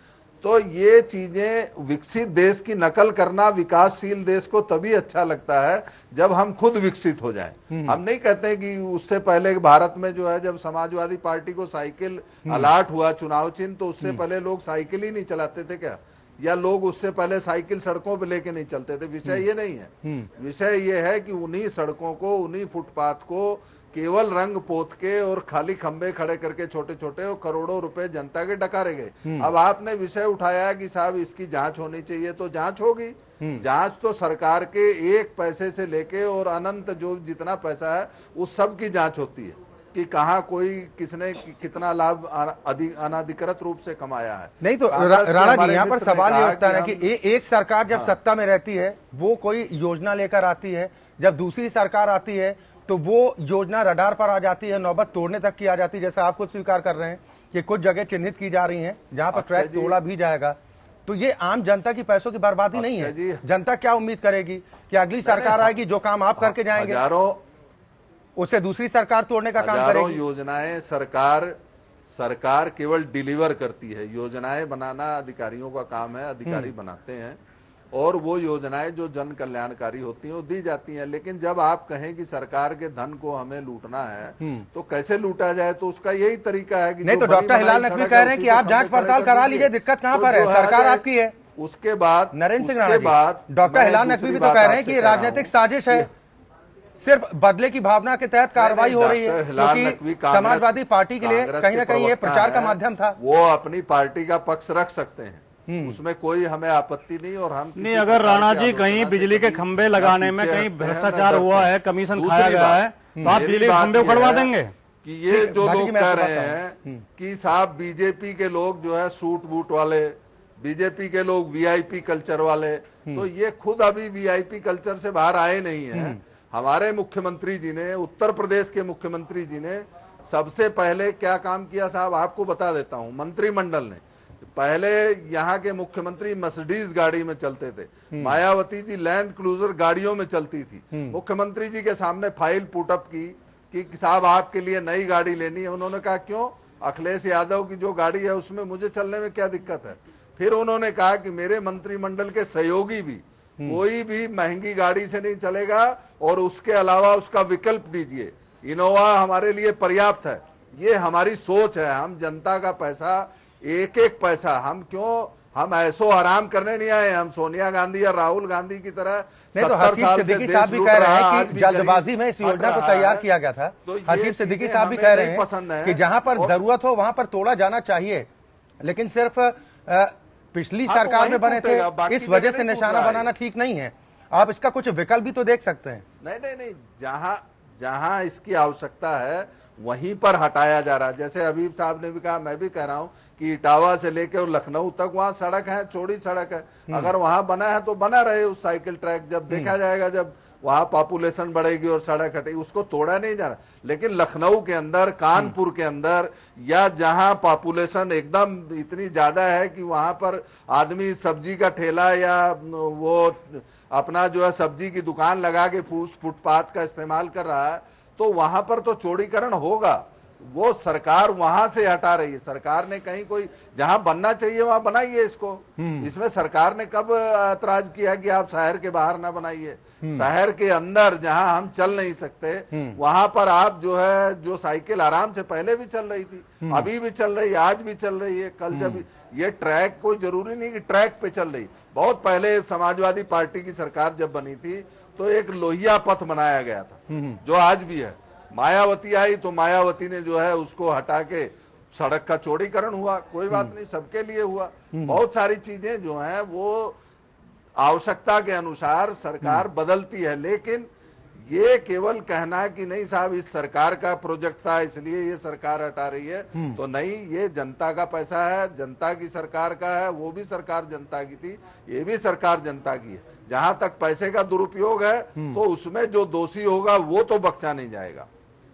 तो ये चीजें, विकसित देश की नकल करना विकासशील देश को तभी अच्छा लगता है जब हम खुद विकसित हो जाएं। हम नहीं कहते कि उससे पहले भारत में जो है, जब समाजवादी पार्टी को साइकिल अलाट हुआ चुनाव चिन्ह, तो उससे पहले लोग साइकिल ही नहीं चलाते थे क्या? या लोग उससे पहले साइकिल सड़कों पे लेके नहीं चलते थे? विषय ये नहीं है। विषय ये है कि उन्हीं सड़कों को, उन्हीं फुटपाथ को केवल रंग पोत के और खाली खंबे खड़े करके छोटे छोटे और करोड़ों रुपए जनता के डकारे गए। अब आपने विषय उठाया कि साहब इसकी जांच होनी चाहिए, तो जांच होगी। जांच तो सरकार के एक पैसे से लेके और अनंत जो जितना पैसा है उस सब की जांच होती है कि कहाँ कोई किसने कितना लाभ अनाधिकृत रूप से कमाया है। नहीं तो राणा जी, यहाँ पर सवाल ये उठता है कि एक सरकार जब सत्ता में रहती है वो कोई योजना लेकर आती है, जब दूसरी सरकार आती है तो वो योजना रडार पर आ जाती है, नौबत तोड़ने तक की आ जाती है। जैसा आप खुद स्वीकार कर रहे हैं कि कुछ जगह चिन्हित की जा रही हैं जहां पर ट्रैक तोड़ा भी जाएगा। तो ये आम जनता की पैसों की बर्बादी नहीं है। जनता क्या उम्मीद करेगी कि अगली सरकार आएगी, जो काम आप करके जाएंगे उससे दूसरी सरकार तोड़ने का काम करेगी? योजनाएं सरकार केवल डिलीवर करती है, योजनाएं बनाना अधिकारियों का काम है, अधिकारी बनाते हैं और वो योजनाएं जो जन कल्याणकारी होती हैं वो दी जाती हैं। लेकिन जब आप कहें कि सरकार के धन को हमें लूटना है तो कैसे लूटा जाए, तो उसका यही तरीका है कि नहीं तो डॉक्टर हिलाल नकवी कह रहे हैं कि आप जांच पड़ताल करा लीजिए, दिक्कत कहां पर है? सरकार आपकी है। उसके बाद नरेंद्र सिंह राणा जी, डॉक्टर हिलाल नकवी भी तो कह रहे हैं कि राजनीतिक साजिश है, सिर्फ बदले की भावना के तहत कार्रवाई हो रही है, क्योंकि समाजवादी पार्टी के लिए कहीं ना कहीं ये प्रचार का माध्यम था। वो अपनी पार्टी का पक्ष रख सकते हैं, उसमें कोई हमें आपत्ति नहीं। और हम नहीं, अगर राणा जी कहीं बिजली के खंभे लगाने में कहीं भ्रष्टाचार हुआ है, कमीशन खाया गया है, तो आप बिजली के खंभे उखड़वा देंगे? कि ये जो लोग कह रहे हैं कि साहब बीजेपी के लोग जो है सूट बूट वाले, बीजेपी के लोग वीआईपी कल्चर वाले, तो ये खुद अभी वीआईपी कल्चर से बाहर आए नहीं है। हमारे मुख्यमंत्री जी ने, उत्तर प्रदेश के मुख्यमंत्री जी ने सबसे पहले क्या काम किया साहब, आपको बता देता हूं। मंत्रिमंडल ने पहले, यहाँ के मुख्यमंत्री मर्सिडीज गाड़ी में चलते थे, मायावती जी लैंड क्रूजर गाड़ियों में चलती थी। मुख्यमंत्री जी के सामने फाइल पुटअप की कि साहब आपके लिए नई गाड़ी लेनी है। उन्होंने कहा क्यों? अखिलेश यादव की जो गाड़ी है उसमें मुझे चलने में क्या दिक्कत है? फिर उन्होंने कहा कि मेरे मंत्रिमंडल के सहयोगी भी कोई भी महंगी गाड़ी से नहीं चलेगा और उसके अलावा उसका विकल्प दीजिए, इनोवा हमारे लिए पर्याप्त है। ये हमारी सोच है। हम जनता का पैसा, एक एक पैसा, हम ऐसो आराम करने नहीं आए। हम सोनिया गांधी या राहुल गांधी की तरह नहीं तो हसीब सिद्दीकी साहब भी कह रहे हैं कि जल्दबाजी में इस योजना को तैयार किया गया था। हसीब सिद्दीकी साहब भी कह रहे हैं कि जहां पर जरूरत हो वहां पर तोड़ा जाना चाहिए, लेकिन सिर्फ पिछली सरकार में बने थे इस वजह से निशाना बनाना ठीक नहीं है। आप इसका कुछ विकल्प भी तो देख सकते हैं। नहीं, जहां इसकी आवश्यकता है वहीं पर हटाया जा रहा है। जैसे हबीब साहब ने भी कहा, मैं भी कह रहा हूं कि इटावा से लेकर लखनऊ तक वहां सड़क है, चौड़ी सड़क है, अगर वहां बना है तो बना रहे उस साइकिल ट्रैक। जब देखा जाएगा, जब वहां पॉपुलेशन बढ़ेगी और सड़क हटेगी, उसको तोड़ा नहीं जा रहा। लेकिन लखनऊ के अंदर, कानपुर के अंदर, या जहां पॉपुलेशन एकदम इतनी ज्यादा है कि वहां पर आदमी सब्जी का ठेला या वो अपना जो है सब्जी की दुकान लगा के फुटपाथ का इस्तेमाल कर रहा है, तो वहां पर तो चौड़ीकरण होगा। वो सरकार वहां से हटा रही है। सरकार ने कहीं कोई जहां बनना चाहिए वहां बनाइए इसको। इसमें सरकार ने कब ऐतराज किया कि आप शहर के बाहर ना बनाइए? शहर के अंदर जहां हम चल नहीं सकते वहां पर आप जो है, जो साइकिल आराम से पहले भी चल रही थी, अभी भी चल रही है, आज भी चल रही है, कल जब ये ट्रैक कोई जरूरी नहीं कि ट्रैक पे चल रही। बहुत पहले समाजवादी पार्टी की सरकार जब बनी थी तो एक लोहिया पथ बनाया गया था जो आज भी है। मायावती आई तो मायावती ने जो है उसको हटा के सड़क का चौड़ीकरण हुआ, कोई बात नहीं, सबके लिए हुआ। बहुत सारी चीजें जो हैं वो आवश्यकता के अनुसार सरकार बदलती है, लेकिन ये केवल कहना कि नहीं साहब इस सरकार का प्रोजेक्ट था इसलिए ये सरकार हटा रही है, तो नहीं, ये जनता का पैसा है, जनता की सरकार का है, वो भी सरकार जनता की थी, ये भी सरकार जनता की है। जहां तक पैसे का दुरुपयोग है तो उसमें जो दोषी होगा वो तो बख्शा नहीं जाएगा,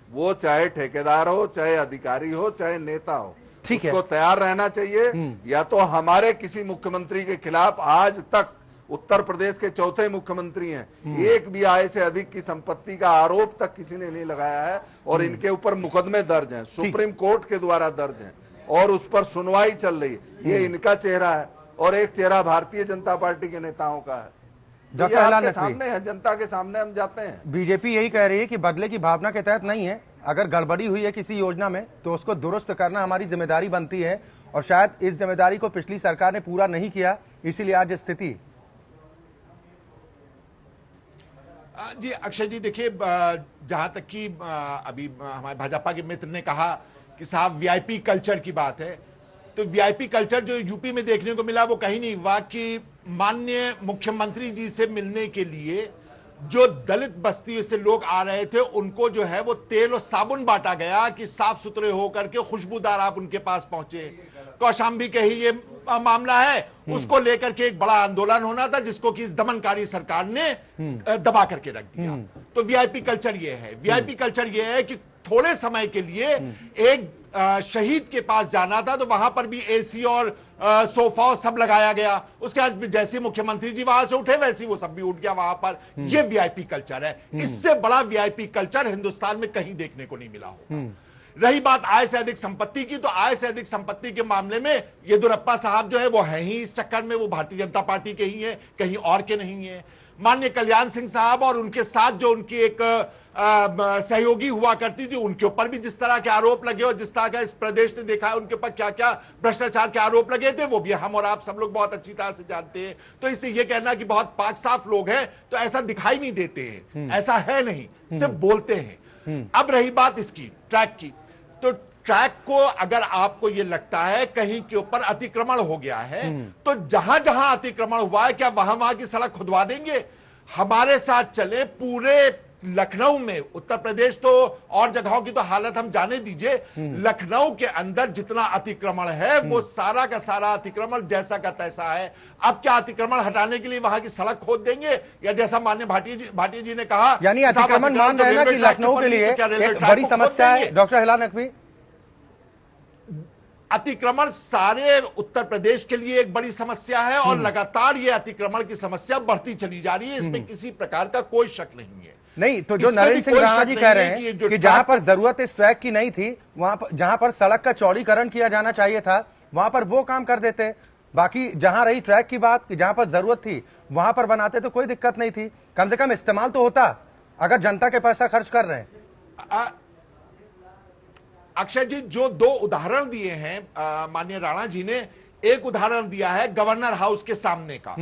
वो चाहे ठेकेदार हो, चाहे अधिकारी हो, चाहे नेता हो, ठीक है। उसको तैयार रहना चाहिए। या तो हमारे किसी मुख्यमंत्री के खिलाफ आज तक उत्तर प्रदेश के चौथे मुख्यमंत्री हैं, एक भी आय से अधिक की संपत्ति का आरोप तक किसी ने नहीं लगाया है और इनके ऊपर मुकदमे दर्ज हैं, सुप्रीम कोर्ट के द्वारा दर्ज हैं और उस पर सुनवाई चल रही है। ये इनका चेहरा है और एक चेहरा भारतीय जनता पार्टी के नेताओं का है। डॉक्टर ये हिलाल आपके नकवी, सामने है, जनता के सामने हम जाते हैं। बीजेपी यही कह रही है कि बदले की भावना के तहत नहीं है, अगर गड़बड़ी हुई है किसी योजना में तो उसको दुरुस्त करना हमारी जिम्मेदारी बनती है और शायद इस जिम्मेदारी को पिछली सरकार ने पूरा नहीं किया, इसीलिए आज स्थिति। जी अक्षय जी, देखिए जहां तक कि अभी हमारे भाजपा के मित्र ने कहा कि साहब वीआईपी कल्चर की बात है, तो वीआईपी कल्चर जो यूपी में देखने को मिला वो कहीं नहीं हुआ कि माननीय मुख्यमंत्री जी से मिलने के लिए जो दलित बस्ती से लोग आ रहे थे उनको जो है वो तेल और साबुन बांटा गया कि साफ सुथरे होकर के खुशबूदार आप उनके पास पहुंचे। कौशाम्बी के ही ये मामला है, उसको लेकर के एक बड़ा आंदोलन होना था जिसको कि इस दमनकारी सरकार ने दबा करके रख दिया। तो वीआईपी कल्चर ये है, वीआईपी कल्चर ये है कि थोड़े समय के लिए एक शहीद के पास जाना था तो वहां पर भी एसी और सोफा सब लगाया गया, उसके बाद जैसे मुख्यमंत्री जी वहां से उठे वैसे वो सब भी उठ गया वहां पर। ये वीआईपी कल्चर है, इससे बड़ा वीआईपी कल्चर हिंदुस्तान में कहीं देखने को नहीं मिला होगा। रही बात आय से अधिक संपत्ति की, तो आय से अधिक संपत्ति के मामले में येदियुरप्पा साहब जो है वो है ही इस चक्कर में, वो भारतीय जनता पार्टी के ही है, कहीं और के नहीं है। माननीय कल्याण सिंह साहब और उनके साथ जो उनकी एक सहयोगी हुआ करती थी, उनके ऊपर भी जिस तरह के आरोप लगे और जिस तरह का इस प्रदेश ने देखा है उनके ऊपर क्या क्या भ्रष्टाचार के आरोप लगे थे, वो भी हम और आप सब लोग बहुत अच्छी तरह से जानते हैं। तो इससे ये कहना कि बहुत पाक साफ लोग हैं तो ऐसा दिखाई नहीं देते हैं, ऐसा है नहीं, सिर्फ बोलते हैं। अब रही बात इसकी ट्रैक की, तो ट्रैक को अगर आपको यह लगता है कहीं के ऊपर अतिक्रमण हो गया है तो जहां जहां अतिक्रमण हुआ है क्या वहां वहां की सड़क खुदवा देंगे? हमारे साथ चले, पूरे लखनऊ में, उत्तर प्रदेश तो और जगहों की तो हालत हम जाने दीजिए, लखनऊ के अंदर जितना अतिक्रमण है वो सारा का सारा अतिक्रमण जैसा का तैसा है। अब क्या अतिक्रमण हटाने के लिए वहां की सड़क खोद देंगे, या जैसा माननीय भाटिया जी ने कहा, यानी अतिक्रमण मान रहे हैं ना कि लखनऊ के लिए एक बड़ी समस्या है? डॉक्टर हिलाल नकवी, अतिक्रमण सारे उत्तर प्रदेश के लिए एक बड़ी समस्या है और लगातार ये अतिक्रमण की समस्या बढ़ती चली जा रही है, इसमें किसी प्रकार का कोई शक नहीं है। नहीं तो जो नरेंद्र सिंह राणा जी कह रहे हैं कि जहां पर जरूरत इस ट्रैक की नहीं थी, वहां पर जहां पर सड़क का चौड़ीकरण किया जाना चाहिए था वहां पर वो काम कर देते, बाकी जहां रही ट्रैक की बात कि जहां पर जरूरत थी वहां पर बनाते तो कोई दिक्कत नहीं थी, कम से कम इस्तेमाल तो होता अगर जनता के पैसा खर्च कर रहे हैं। अक्षय जी, जो दो उदाहरण दिए हैं माननीय राणा जी ने, एक उदाहरण दिया है गवर्नर हाउस के सामने का।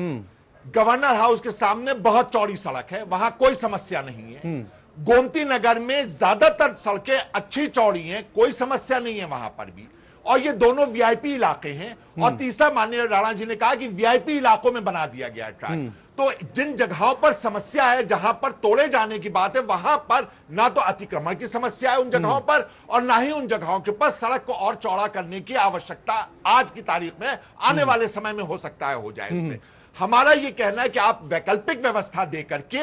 गवर्नर हाउस के सामने बहुत चौड़ी सड़क है, वहां कोई समस्या नहीं है। गोमती नगर में ज्यादातर सड़कें अच्छी चौड़ी हैं, कोई समस्या नहीं है वहां पर भी, और ये दोनों वीआईपी इलाके हैं। और तीसरा माननीय राणा जी ने कहा कि वीआईपी इलाकों में बना दिया गया ट्रैक। तो जिन जगहों पर समस्या है, जहां पर तोड़े जाने की बात है, वहां पर ना तो अतिक्रमण की समस्या है उन जगहों पर, और ना ही उन जगहों के ऊपर सड़क को और चौड़ा करने की आवश्यकता आज की तारीख में, आने वाले समय में हो सकता है हो जाए इसमें। हमारा ये कहना है कि आप वैकल्पिक व्यवस्था दे करके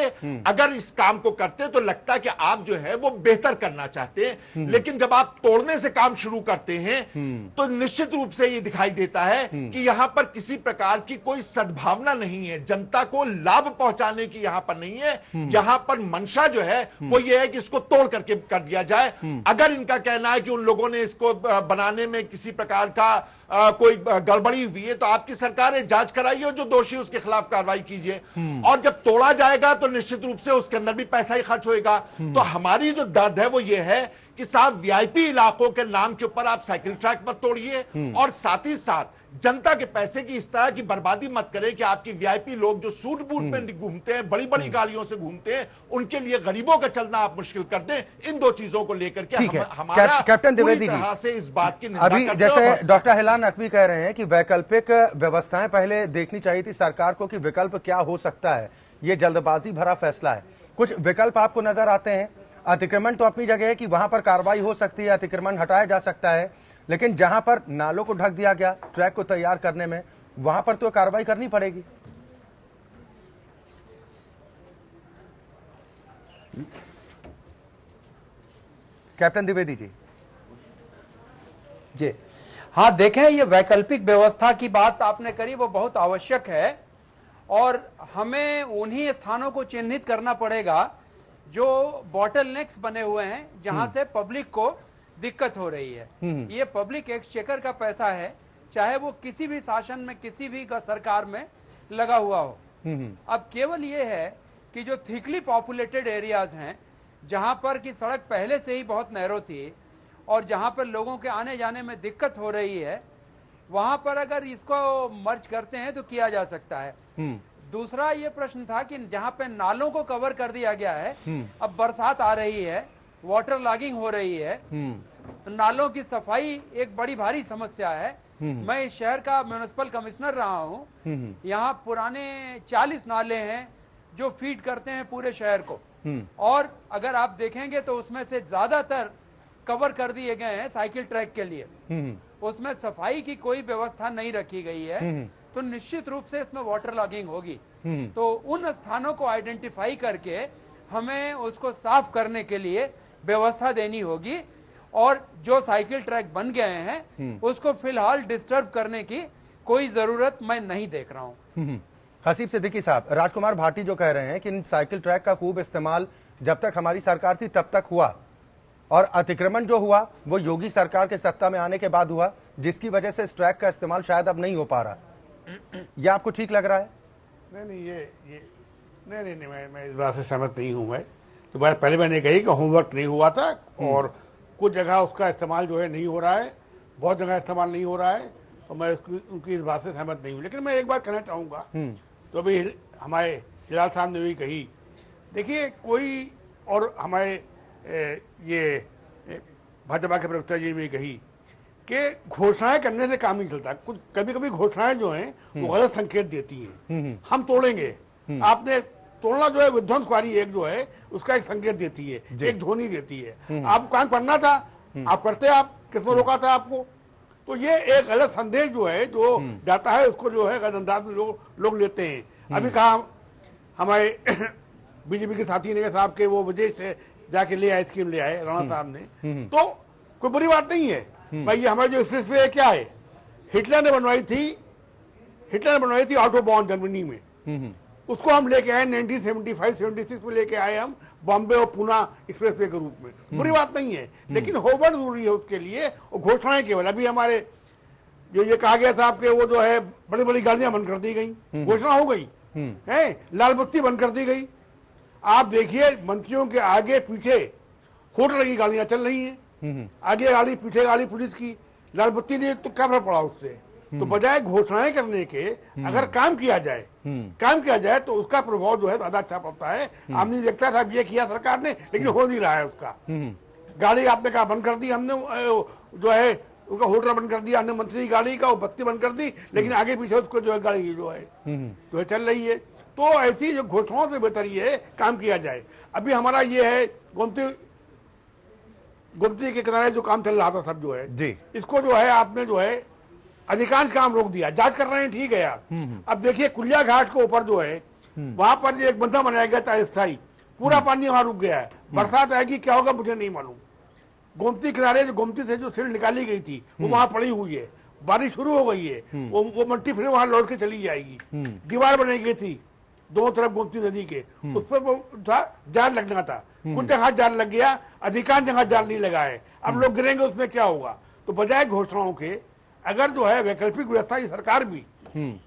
अगर इस काम को करते तो लगता है कि आप जो है वो बेहतर करना चाहते हैं, लेकिन जब आप तोड़ने से काम शुरू करते हैं तो निश्चित रूप से ये दिखाई देता है कि यहां पर किसी प्रकार की कोई सद्भावना नहीं है, जनता को लाभ पहुंचाने की यहां पर नहीं है। यहां पर मंशा जो है वो ये है कि इसको तोड़ करके कर दिया जाए। अगर इनका कहना है कि उन लोगों ने इसको बनाने में किसी प्रकार का कोई गड़बड़ी हुई है तो आपकी सरकार है, जांच कराइए और जो दोषी उसके खिलाफ कार्रवाई कीजिए। और जब तोड़ा जाएगा तो निश्चित रूप से उसके अंदर भी पैसा ही खर्च होएगा। तो हमारी जो दर्द है वो ये है कि साहब वीआईपी इलाकों के नाम के ऊपर आप साइकिल ट्रैक मत तोड़िए और साथ ही साथ जनता के पैसे की इस तरह की बर्बादी मत करें कि आपकी वीआईपी लोग जो सूट बूट में घूमते हैं, बड़ी बड़ी गाड़ियों से घूमते हैं, उनके लिए गरीबों का चलना आप मुश्किल कर दें। इन दो चीजों को लेकर के हमारा कैप्टन द्विवेदी पूरी तरह से इस बात की निंदा अभी करते हैं। जैसे डॉक्टर हिलाल नकवी कह रहे हैं कि वैकल्पिक व्यवस्थाएं पहले देखनी चाहिए थी सरकार को कि विकल्प क्या हो सकता है, ये जल्दबाजी भरा फैसला है। कुछ विकल्प आपको नजर आते हैं? अतिक्रमण तो अपनी जगह है कि वहां पर कार्रवाई हो सकती है, अतिक्रमण हटाया जा सकता है, लेकिन जहां पर नालों को ढक दिया गया ट्रैक को तैयार करने में, वहां पर तो कार्रवाई करनी पड़ेगी। कैप्टन द्विवेदी जी। जी हाँ, देखें ये वैकल्पिक व्यवस्था की बात आपने करी, वो बहुत आवश्यक है और हमें उन्हीं स्थानों को चिन्हित करना पड़ेगा जो बॉटलनेक्स बने हुए हैं, जहां से पब्लिक को दिक्कत हो रही है। ये पब्लिक एक्सचेकर का पैसा है, चाहे वो किसी भी शासन में, किसी भी सरकार में लगा हुआ हो। अब केवल ये है कि जो थिकली पॉपुलेटेड एरियाज हैं, जहां पर की सड़क पहले से ही बहुत नैरो थी और जहां पर लोगों के आने जाने में दिक्कत हो रही है, वहां पर अगर इसको मर्ज करते हैं तो किया जा सकता है। दूसरा ये प्रश्न था कि जहां पे नालों को कवर कर दिया गया है, अब बरसात आ रही है, वाटर लॉगिंग हो रही है, तो नालों की सफाई एक बड़ी भारी समस्या है। मैं इस शहर का म्युनिसिपल कमिश्नर रहा हूं, यहाँ पुराने 40 नाले हैं जो फीड करते हैं पूरे शहर को, और अगर आप देखेंगे तो उसमें से ज्यादातर कवर कर दिए गए हैं साइकिल ट्रैक के लिए। उसमें सफाई की कोई व्यवस्था नहीं रखी गई है, तो निश्चित रूप से इसमें वाटर लॉगिंग होगी। तो उन स्थानों को आइडेंटिफाई करके हमें उसको साफ करने के लिए व्यवस्था देनी होगी, और जो साइकिल ट्रैक बन गए हैं उसको फिलहाल डिस्टर्ब करने की कोई जरूरत मैं नहीं देख रहा हूं। हसीब सिद्दीकी साहब, राजकुमार भाटी जो कह रहे हैं कि इन साइकिल ट्रैक का खूब इस्तेमाल जब तक हमारी सरकार थी तब तक हुआ, और अतिक्रमण जो हुआ वो योगी सरकार के सत्ता में आने के बाद हुआ, जिसकी वजह से इस ट्रैक का इस्तेमाल शायद अब नहीं हो पा रहा। ये आपको ठीक लग रहा है? नहीं, ये नहीं, मैं इस बात से सहमत नहीं हूँ। मैं तो बात पहले मैंने कही कि होमवर्क नहीं हुआ था और कुछ जगह उसका इस्तेमाल जो है नहीं हो रहा है, बहुत जगह इस्तेमाल नहीं हो रहा है, और मैं उनकी इस बात से सहमत नहीं हूँ। लेकिन मैं एक बात कहना चाहूँगा, तो अभी हमारे हिलाल साहब ने भी कही, देखिए कोई, और हमारे ये भाजपा के प्रवक्ता जी ने भी कही कि घोषणाएं करने से काम नहीं चलता। कुछ कभी कभी घोषणाएं जो हैं वो गलत संकेत देती हैं। हम तोड़ेंगे, आपने तोड़ना जो है विध्वंसकारी एक जो है उसका एक संकेत देती है, एक ध्वनि देती है। आपको काम करना था, आप करते, आप किसने रोका था आपको? तो ये एक गलत संदेश जो है जो जाता है, उसको जो है गलत अंदाज में लोग लेते हैं। अभी कहा हमारे बीजेपी के साथी ने साहब के वो विदेश से जाके ले आए, स्कीम ले आए राणा साहब ने, तो कोई बुरी बात नहीं है भाई। ये हमारी जो एक्सप्रेस वे है क्या है, हिटलर ने बनवाई थी ऑटोबॉन जर्मनी में, उसको हम लेके आए 1975-76 में लेके आए हम बॉम्बे और पूना एक्सप्रेस वे के रूप में। बुरी बात नहीं है, लेकिन होवर्ड जरूरी है उसके लिए, और घोषणाएं केवल। अभी हमारे जो ये कहा गया था आपके, वो जो है बड़ी बड़ी गाड़ियां बंद कर दी गई, घोषणा हो गई है, लाल बत्ती बंद कर दी गई। आप देखिए मंत्रियों के आगे पीछे होटल की गाड़ियां चल रही हैं, आगे गाड़ी पीछे गाड़ी पुलिस की, लाल बत्ती नहीं तो क्या फर्क पड़ा उससे? तो बजाय घोषणाएं करने के अगर काम किया जाए तो उसका प्रभाव जो है ज्यादा अच्छा पड़ता है। हमने देखता था ये किया सरकार ने, लेकिन हो नहीं रहा है उसका। गाड़ी आपने कहा बंद कर दी, हमने जो है उसका होटल बंद कर दिया, हमने मंत्री की गाड़ी का बत्ती बंद कर दी, लेकिन आगे पीछे उसको जो है गाड़ी जो है चल रही है। तो ऐसी जो घोषणाओं से बेहतर ये है काम किया जाए। अभी हमारा ये है गोमती के किनारे जो काम चल रहा था सब जो है, इसको जो है आपने जो है अधिकांश काम रोक दिया। जांच कर रहे हैं, ठीक है यार। अब देखिए कुलिया घाट के ऊपर जो है वहां पर एक बंधा बनाया गया था अस्थायी, पूरा पानी वहां रुक गया है। बरसात आएगी क्या होगा मुझे नहीं मालूम। गोमती किनारे जो गोमती से जो सिल्ट निकाली गई थी वो वहां पड़ी हुई है, बारिश शुरू हो गई है, वो मट्टी फिर वहां लौट के चली जाएगी। दीवार बनाई गई थी दोनों तरफ गोमती नदी के, उस पर वो था जाल लगना था, कुछ जगह जाल लग गया, अधिकांश जगह जाल नहीं लगा है। अब लोग गिरेंगे उसमें क्या होगा। तो बजाय घोषणाओं के अगर जो है वैकल्पिक व्यवस्था की सरकार भी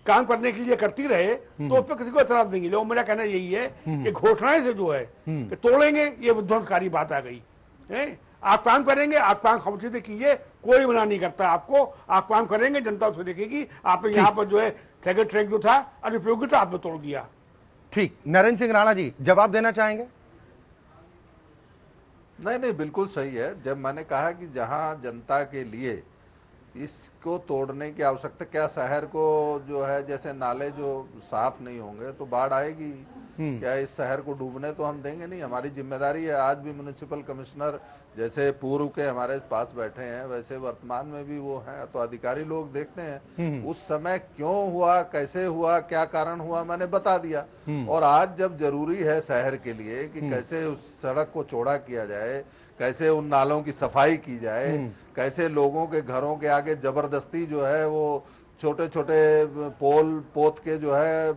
काम करने के लिए करती रहे तो उस पर किसी को एतराज नहीं। लोग मेरा कहना यही है कि घोषणाएं से जो है कि तोड़ेंगे, ये विध्वंसकारी बात आ गई है। आप काम करेंगे, आप काम खामोशी कीजिए, कोई मना नहीं करता आपको। आप काम करेंगे, जनता उसको देखेगी। आपने यहाँ पर जो है साइकिल ट्रैक जो था अनुपयोगी था, आपने तोड़ दिया। ठीक, नरेंद्र सिंह राणा जी जवाब देना चाहेंगे? नहीं, बिल्कुल सही है। जब मैंने कहा कि जहां जनता के लिए इसको तोड़ने की आवश्यकता, क्या शहर को जो है जैसे नाले जो साफ नहीं होंगे तो बाढ़ आएगी, क्या इस शहर को डूबने तो हम देंगे नहीं। हमारी जिम्मेदारी है। आज भी म्युनिसिपल कमिश्नर जैसे पूर्व के हमारे पास बैठे हैं वैसे वर्तमान में भी वो हैं, तो अधिकारी लोग देखते हैं उस समय क्यों हुआ, कैसे हुआ, क्या कारण हुआ, मैंने बता दिया। और आज जब जरूरी है शहर के लिए कि कैसे उस सड़क को चौड़ा किया जाए, कैसे उन नालों की सफाई की जाए, कैसे लोगों के घरों के आगे जबरदस्ती जो है वो छोटे छोटे पोल पोत के जो है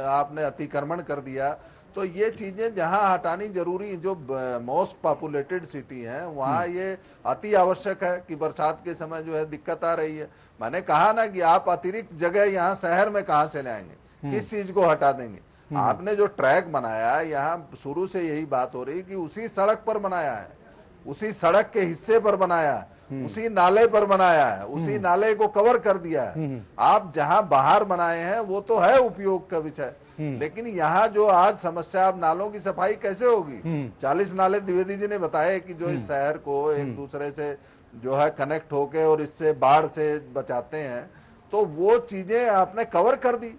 आपने अतिक्रमण कर दिया, तो ये चीजें जहां हटानी जरूरी, जो मोस्ट पॉपुलेटेड सिटी है वहां ये अति आवश्यक है कि बरसात के समय जो है दिक्कत आ रही है। मैंने कहा ना कि आप अतिरिक्त जगह यहाँ शहर में कहाँ से लाएंगे, किस चीज को हटा देंगे। आपने जो ट्रैक बनाया यहाँ शुरू से यही बात हो रही कि उसी सड़क पर बनाया है, उसी सड़क के हिस्से पर बनाया है, उसी नाले पर बनाया है, उसी नाले को कवर कर दिया है। आप जहां बाहर बनाए हैं वो तो है उपयोग का विषय, लेकिन यहाँ जो आज समस्या, अब नालों की सफाई कैसे होगी। 40 नाले द्विवेदी जी ने बताए कि जो इस शहर को एक दूसरे से जो है कनेक्ट होके और इससे बाढ़ से बचाते हैं, तो वो चीजें आपने कवर कर दी।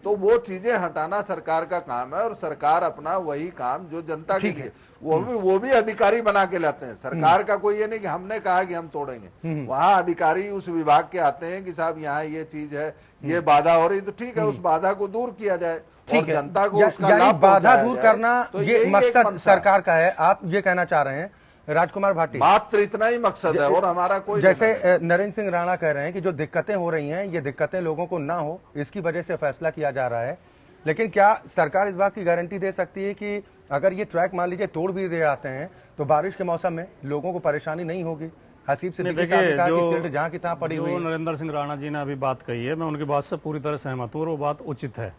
तो वो चीजें हटाना सरकार का काम है और सरकार अपना वही काम जो जनता के लिए, वो भी अधिकारी बना के लाते हैं। सरकार का कोई ये नहीं कि हमने कहा कि हम तोड़ेंगे, वहां अधिकारी उस विभाग के आते हैं कि साहब यहाँ ये चीज है, ये बाधा हो रही, तो ठीक है उस बाधा को दूर किया जाए और जनता को उसका लाभ बाधा दूर करना तो ये मकसद सरकार का है, आप ये कहना चाह रहे हैं राजकुमार भाटी? मात्र इतना ही मकसद है और हमारा कोई, जैसे नरेंद्र सिंह राणा कह रहे हैं कि जो दिक्कतें हो रही हैं ये दिक्कतें लोगों को ना हो इसकी वजह से फैसला किया जा रहा है, लेकिन क्या सरकार इस बात की गारंटी दे सकती है कि अगर ये ट्रैक मान लीजिए तोड़ भी दे जाते हैं तो बारिश के मौसम में लोगों को परेशानी नहीं होगी? हसीब सिद्दीकी साहब ने कहा कि सिल्ट जहां की तहां पड़ी हुई है। नरेंद्र सिंह राणा जी ने अभी बात कही है, मैं उनकी बात से पूरी तरह सहमत हूँ और वो बात उचित है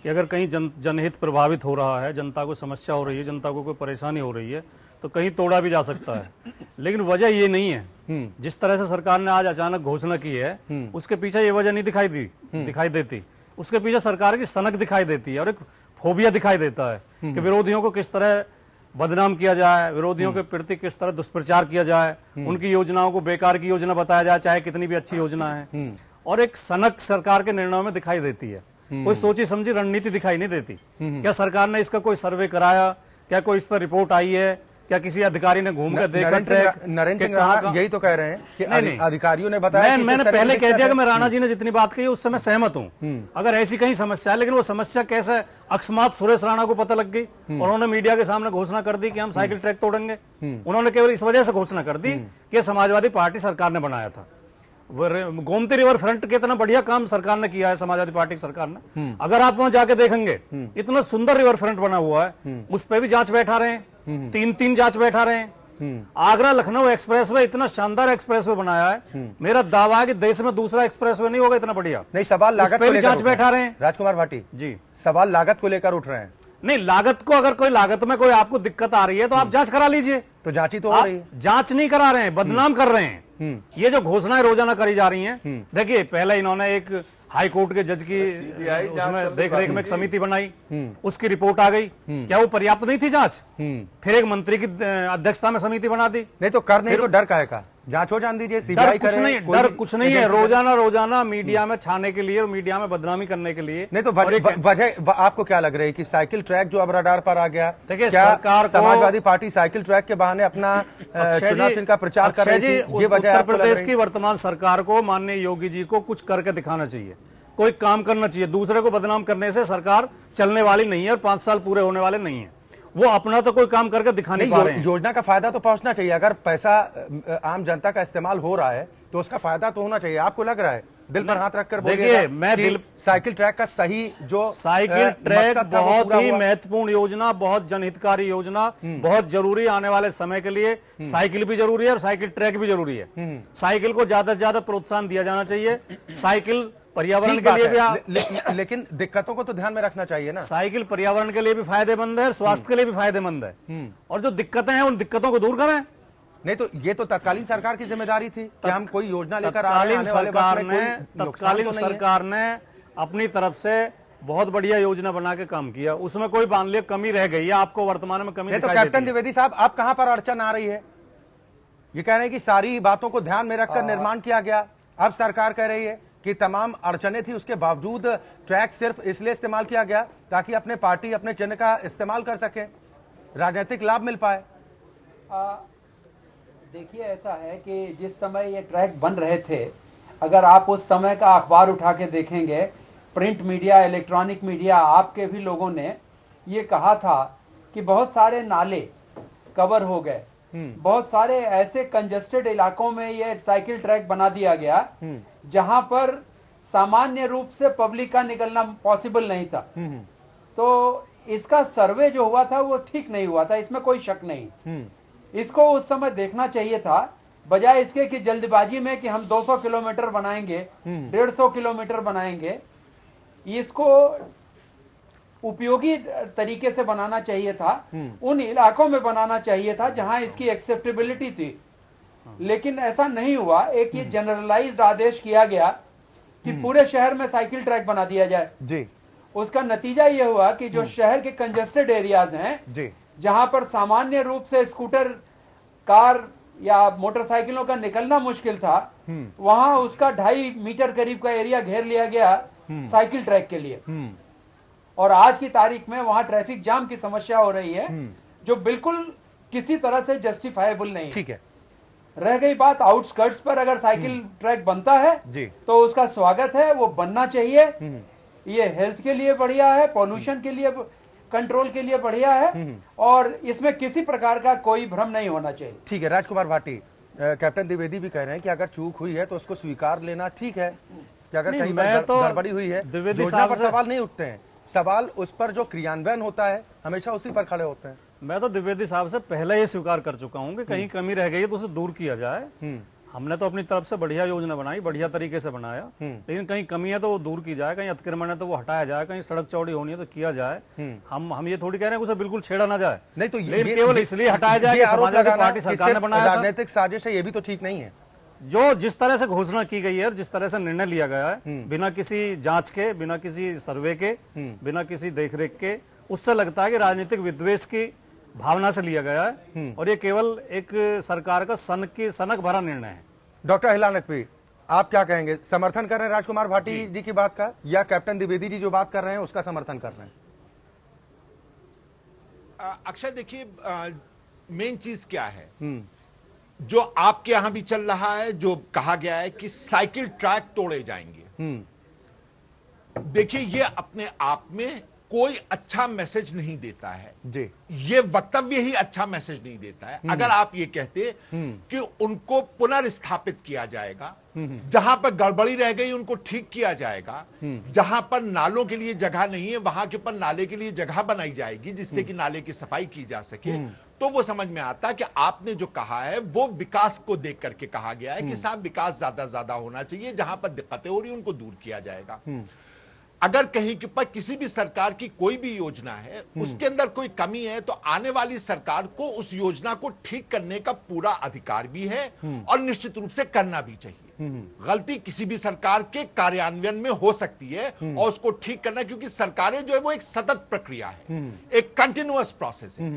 कि अगर कहीं जनहित प्रभावित हो रहा है, जनता को समस्या हो रही है, जनता को कोई परेशानी हो रही है, तो कहीं तोड़ा भी जा सकता है। लेकिन वजह ये नहीं है, जिस तरह से सरकार ने आज अचानक घोषणा की है उसके पीछे ये वजह नहीं दिखाई देती। उसके पीछे सरकार की सनक दिखाई देती है और एक फोबिया दिखाई देता है कि विरोधियों को किस तरह बदनाम किया जाए, विरोधियों के प्रति किस तरह दुष्प्रचार किया जाए, उनकी योजनाओं को बेकार की योजना बताया जाए चाहे कितनी भी अच्छी योजना है। और एक सनक सरकार के निर्णयों में दिखाई देती है, कोई सोची समझी रणनीति दिखाई नहीं देती। क्या सरकार ने इसका कोई सर्वे कराया, क्या कोई इस पर रिपोर्ट आई है, क्या किसी अधिकारी ने घूम कर देखा? नरेंद्र सिंह राणा यही तो कह रहे हैं कि अधिकारियों ने बताया। मैंने पहले कह दिया कि मैं राणा जी ने जितनी बात कही उससे मैं सहमत हूँ। अगर ऐसी कहीं समस्या है, लेकिन वो समस्या कैसे अकस्मात सुरेश राणा को पता लग गई, उन्होंने मीडिया के सामने घोषणा कर दी कि हम साइकिल ट्रैक तोड़ेंगे। उन्होंने केवल इस वजह से घोषणा कर दी कि समाजवादी पार्टी सरकार ने बनाया था। गोमती रिवर फ्रंट के इतना बढ़िया काम सरकार ने किया है, समाजवादी पार्टी की सरकार ने। अगर आप वहां जाके देखेंगे इतना सुंदर रिवर फ्रंट बना हुआ है, उस पर भी जांच बैठा रहे हैं, तीन जांच बैठा रहे हैं। आगरा लखनऊ एक्सप्रेसवे इतना शानदार एक्सप्रेसवे बनाया है, मेरा दावा है कि देश में दूसरा एक्सप्रेसवे नहीं होगा इतना बढ़िया। नहीं, सवाल लागत को लेकर जांच बैठा रहे हैं। राजकुमार भाटी जी, सवाल लागत को लेकर उठ रहे हैं। नहीं, लागत को, अगर कोई लागत में कोई आपको दिक्कत आ रही है तो आप जांच करा लीजिए। तो जांच ही तो हो रही है। जांच नहीं करा रहे हैं, बदनाम कर रहे हैं। ये जो घोषणाएं रोजाना करी जा रही हैं, देखिए पहले इन्होंने एक हाई कोर्ट के जज की उसमें देखरेख में एक समिति बनाई, उसकी रिपोर्ट आ गई, क्या वो पर्याप्त नहीं थी जांच? फिर एक मंत्री की अध्यक्षता में समिति बना दी। नहीं तो कर नहीं तो डर काहे का? जांच हो जान दीजिए, डर सीबीआई कुछ करे, नहीं, कोई डर भी कुछ नहीं है। एजेंसी करे। रोजाना मीडिया में छाने के लिए और मीडिया में बदनामी करने के लिए नहीं तो और एक- वजह आपको क्या लग रही है कि साइकिल ट्रैक जो अब रडार पर आ गया, देखिए, क्या सरकार को- समाजवादी पार्टी साइकिल ट्रैक के बहाने अपना चुनाव चिन्ह का प्रचार कर रही थी, ये वजह उत्तर आपको लग प्रदेश रही की वर्तमान सरकार को, माननीय योगी जी को कुछ करके दिखाना चाहिए, कोई काम करना चाहिए। दूसरे को बदनाम करने से सरकार चलने वाली नहीं है और 5 साल पूरे होने वाले नहीं है। वो अपना तो कोई काम करके दिखा नहीं पा रहे हैं। योजना का फायदा तो पहुंचना चाहिए। अगर पैसा आम जनता का इस्तेमाल हो रहा है तो उसका फायदा तो होना चाहिए। आपको लग रहा है, दिल पर हाथ रखकर देखिए, बोलिएगा मैं कि दिल साइकिल ट्रैक का सही जो साइकिल ट्रैक मकसद था वो बहुत पूरा ही हुआ? महत्वपूर्ण योजना, बहुत जनहितकारी योजना, बहुत जरूरी आने वाले समय के लिए। साइकिल भी जरूरी है और साइकिल ट्रैक भी जरूरी है। साइकिल को ज्यादा से ज्यादा प्रोत्साहन दिया जाना चाहिए। साइकिल पर्यावरण ठीक के बात लिए है, भी लेकिन दिक्कतों को तो ध्यान में रखना चाहिए ना। साइकिल पर्यावरण के लिए भी फायदेमंद है, स्वास्थ्य के लिए भी फायदेमंद है। और जो दिक्कतें हैं उन दिक्कतों को दूर करें। नहीं तो ये तो तत्कालीन सरकार की जिम्मेदारी थी कि हम कोई योजना लेकर आ रहे हैं, आने वाले वक्त में कोई नुकसान तो नहीं है। सरकार ने अपनी तरफ से बहुत बढ़िया योजना बना के काम किया, उसमें कोई मान लिया कमी रह गई है, आपको वर्तमान में कमी नहीं तो दिखाई कैप्टन देती है। द्विवेदी साहब, आप कहां पर अड़चन आ रही है? ये कह रहे हैं कि सारी बातों को ध्यान में रखकर निर्माण किया गया। अब सरकार कह रही है कि तमाम अड़चने थी, उसके बावजूद ट्रैक सिर्फ इसलिए इस्तेमाल किया गया ताकि अपने पार्टी, अपने चिन्ह का इस्तेमाल कर सके, राजनीतिक लाभ मिल पाए। देखिए, ऐसा है कि जिस समय ये ट्रैक बन रहे थे, अगर आप उस समय का अखबार उठा के देखेंगे, प्रिंट मीडिया, इलेक्ट्रॉनिक मीडिया, आपके भी लोगों ने ये कहा था कि बहुत सारे नाले कवर हो गए, बहुत सारे ऐसे कंजेस्टेड इलाकों में ये साइकिल ट्रैक बना दिया गया जहां पर सामान्य रूप से पब्लिक का निकलना पॉसिबल नहीं था। तो इसका सर्वे जो हुआ था वो ठीक नहीं हुआ था, इसमें कोई शक नहीं। इसको उस समय देखना चाहिए था, बजाय इसके कि जल्दबाजी में कि हम 200 किलोमीटर बनाएंगे, 150 किलोमीटर बनाएंगे। इसको उपयोगी तरीके से बनाना चाहिए था, उन इलाकों में बनाना चाहिए था जहां इसकी एक्सेप्टेबिलिटी थी, लेकिन ऐसा नहीं हुआ। एक ये जनरलाइज्ड आदेश किया गया कि पूरे शहर में साइकिल ट्रैक बना दिया जाए जी। उसका नतीजा ये हुआ कि जो शहर के कंजेस्टेड एरियाज हैं जी, जहां पर सामान्य रूप से स्कूटर, कार या मोटरसाइकिलों का निकलना मुश्किल था, वहां उसका 2.5 मीटर करीब का एरिया घेर लिया गया साइकिल ट्रैक के लिए। और आज की तारीख में वहां ट्रैफिक जाम की समस्या हो रही है जो बिल्कुल किसी तरह से जस्टिफाइबल नहीं। ठीक है। रह गई बात आउटस्कर्ट्स पर, अगर साइकिल ट्रैक बनता है जी, तो उसका स्वागत है, वो बनना चाहिए। ये हेल्थ के लिए बढ़िया है, पॉल्यूशन के लिए, कंट्रोल के लिए बढ़िया है, और इसमें किसी प्रकार का कोई भ्रम नहीं होना चाहिए। ठीक है। राजकुमार भाटी, कैप्टन द्विवेदी भी कह रहे हैं कि अगर चूक हुई है तो उसको स्वीकार लेना ठीक है, कि अगर नहीं, कहीं मैं पर तो गड़बड़ी हुई है, द्विवेदी योजना साहब पर से- सवाल नहीं उठते हैं, सवाल उस पर जो क्रियान्वयन होता है हमेशा उसी पर खड़े होते हैं। मैं तो द्विवेदी साहब से पहले ये स्वीकार कर चुका हूं कि कहीं कमी रह गई है तो उसे दूर किया जाए। हमने तो अपनी तरफ से बढ़िया योजना बनाई, बढ़िया तरीके से बनाया, लेकिन कहीं कमी है तो वो दूर की जाए, कहीं अतिक्रमण है तो वो हटाया जाए, कहीं सड़क चौड़ी होनी है तो किया जाए। हम ये थोड़ी कह रहे हैं कि उसे बिल्कुल छेड़ा ना जाए, नहीं तो लेकिन केवल इसलिए हटाया जाए कि समाजवादी पार्टी सरकार ने बनाया था। राजनीतिक साजिश है, ये भी तो ठीक नहीं है। जो जिस तरह से घोषणा की गई है और जिस तरह से निर्णय लिया गया है, बिना किसी जांच के, बिना किसी सर्वे के, बिना किसी देखरेख के, उससे लगता है कि राजनीतिक विद्वेष की भावना से लिया गया है और ये केवल एक सरकार का सनक भरा निर्णय है। डॉक्टर हिलाल नकवी, आप क्या कहेंगे? समर्थन कर रहे हैं राजकुमार भाटी जी की बात का, या कैप्टन द्विवेदी जी जो बात कर रहे हैं उसका समर्थन कर रहे हैं? अक्षय, देखिए, मेन चीज क्या है जो आपके यहां भी चल रहा है, जो कहा गया है कि साइकिल ट्रैक तोड़े जाएंगे। देखिए, ये अपने आप में कोई अच्छा मैसेज नहीं देता है जी। ये वक्तव्य ही अच्छा मैसेज नहीं देता है। अगर आप ये कहते कि उनको पुनर्स्थापित किया जाएगा, जहां पर गड़बड़ी रह गई उनको ठीक किया जाएगा, जहां पर नालों के लिए जगह नहीं है वहां के पर नाले के लिए जगह बनाई जाएगी जिससे कि नाले की सफाई की जा सके, तो वो समझ में आता कि आपने जो कहा है वो विकास को देख करके कहा गया है कि साहब विकास ज्यादा होना चाहिए, जहां पर दिक्कतें हो रही उनको दूर किया जाएगा। अगर कहीं के पर किसी भी सरकार की कोई भी योजना है उसके अंदर कोई कमी है तो आने वाली सरकार को उस योजना को ठीक करने का पूरा अधिकार भी है और निश्चित रूप से करना भी चाहिए। गलती किसी भी सरकार के कार्यान्वयन में हो सकती है और उसको ठीक करना, क्योंकि सरकारें जो है वो एक सतत प्रक्रिया है, एक कंटिन्यूअस प्रोसेस है।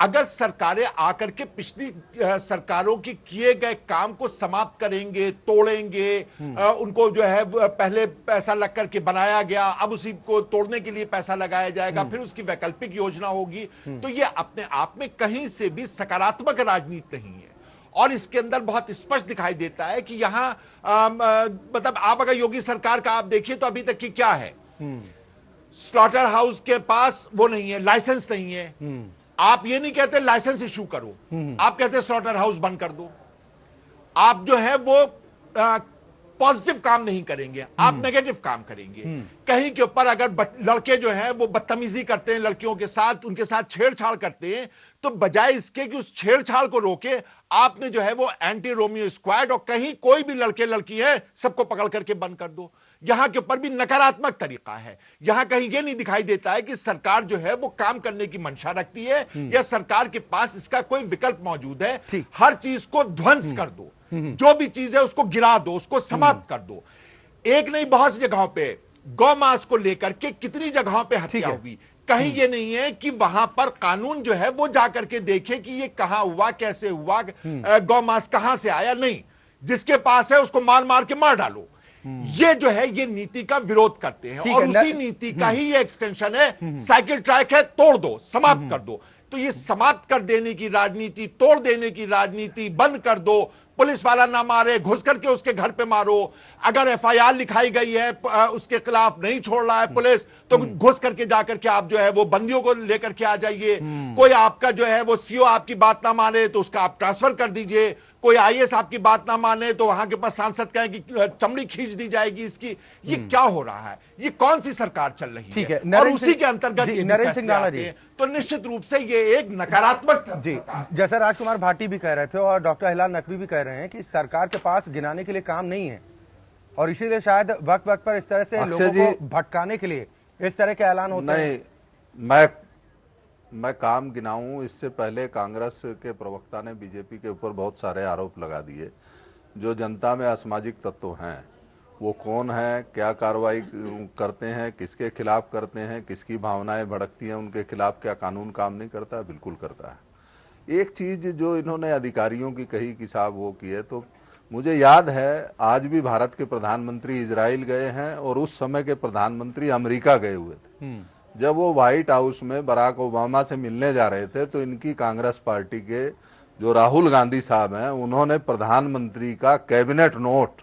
अगर सरकारें आकर के पिछली सरकारों की किए गए काम को समाप्त करेंगे, तोड़ेंगे, उनको जो है पहले पैसा लग करके बनाया गया, अब उसी को तोड़ने के लिए पैसा लगाया जाएगा, फिर उसकी वैकल्पिक योजना होगी, तो ये अपने आप में कहीं से भी सकारात्मक राजनीति नहीं है। और इसके अंदर बहुत स्पष्ट दिखाई देता है कि यहां मतलब आप अगर योगी सरकार का आप देखिए तो अभी तक की क्या है, स्लॉटर हाउस के पास वो नहीं है, लाइसेंस नहीं है। आप ये नहीं कहते लाइसेंस इशू करो, आप कहते स्लॉटर हाउस बंद कर दो। आप जो है वो पॉजिटिव काम नहीं करेंगे, आप नेगेटिव काम करेंगे। कहीं के ऊपर अगर लड़के जो हैं वो बदतमीजी करते हैं लड़कियों के साथ, उनके साथ छेड़छाड़ करते हैं, तो बजाय इसके कि उस छेड़छाड़ को रोके, आपने जो है वो एंटी रोमियो स्क्वाड और कहीं कोई भी लड़के लड़की है सबको पकड़ करके बंद कर दो। यहां के ऊपर भी नकारात्मक तरीका है। यहां कहीं यह नहीं दिखाई देता है कि सरकार जो है वो काम करने की मंशा रखती है या सरकार के पास इसका कोई विकल्प मौजूद है। हर चीज को ध्वंस कर दो, जो भी चीज है उसको गिरा दो, उसको समाप्त कर दो। एक नहीं बहुत सी जगहों पे गौ मांस को लेकर के कितनी जगहों पे हत्या हुई। कहीं ये नहीं है कि वहां पर कानून जो है वो जाकर के देखे कि ये कहां हुआ, कैसे हुआ, गौ मांस कहां से आया। नहीं, जिसके पास है उसको मार मार के मार डालो। ये जो है ये नीति का विरोध करते हैं और उसी नीति का ही ये एक्सटेंशन है। साइकिल ट्रैक है, तोड़ दो, समाप्त कर दो। तो ये समाप्त कर देने की राजनीति, तोड़ देने की राजनीति बंद कर दो। पुलिस वाला ना मारे, घुस करके उसके घर पे मारो। अगर एफआईआर लिखाई गई है उसके खिलाफ नहीं छोड़ रहा है पुलिस, तो घुस करके जाकर के आप जो है वो बंदियों को लेकर के आ जाइए। कोई आपका जो है वो सीओ आपकी बात ना माने तो उसका आप ट्रांसफर कर दीजिए। कोई आईएएस आपकी बात ना माने तो वहां के पास सांसद कहें कि चमड़ी खींच दी जाएगी इसकी। ये क्या हो रहा है? ये कौन सी सरकार चल रही है? और उसी के अंतर्गत नरेंद्र सिंह राणा जी, तो निश्चित रूप से ये एक नकारात्मक जी, जैसा राजकुमार भाटी भी कह रहे थे और डॉक्टर हिलाल नकवी भी कह रहे हैं कि सरकार के पास गिनाने के लिए काम नहीं है और इसीलिए शायद वक्त वक्त पर इस तरह से लोगों को भटकाने के लिए इस तरह के ऐलान होते हैं। नहीं, मैं काम गिनाऊं, इससे पहले कांग्रेस के प्रवक्ता ने बीजेपी के ऊपर बहुत सारे आरोप लगा दिए। जो जनता में असामाजिक तत्व हैं वो कौन है, क्या कार्रवाई करते हैं, किसके खिलाफ करते हैं, किसकी भावनाएं भड़कती हैं उनके खिलाफ, क्या कानून काम नहीं करता? बिल्कुल करता है। एक चीज जो इन्होंने अधिकारियों की कही कि साहब वो की है, तो मुझे याद है आज भी भारत के प्रधानमंत्री इजराइल गए हैं और उस समय के प्रधानमंत्री अमेरिका गए हुए थे। जब वो व्हाइट हाउस में बराक ओबामा से मिलने जा रहे थे तो इनकी कांग्रेस पार्टी के जो राहुल गांधी साहब हैं उन्होंने प्रधानमंत्री का कैबिनेट नोट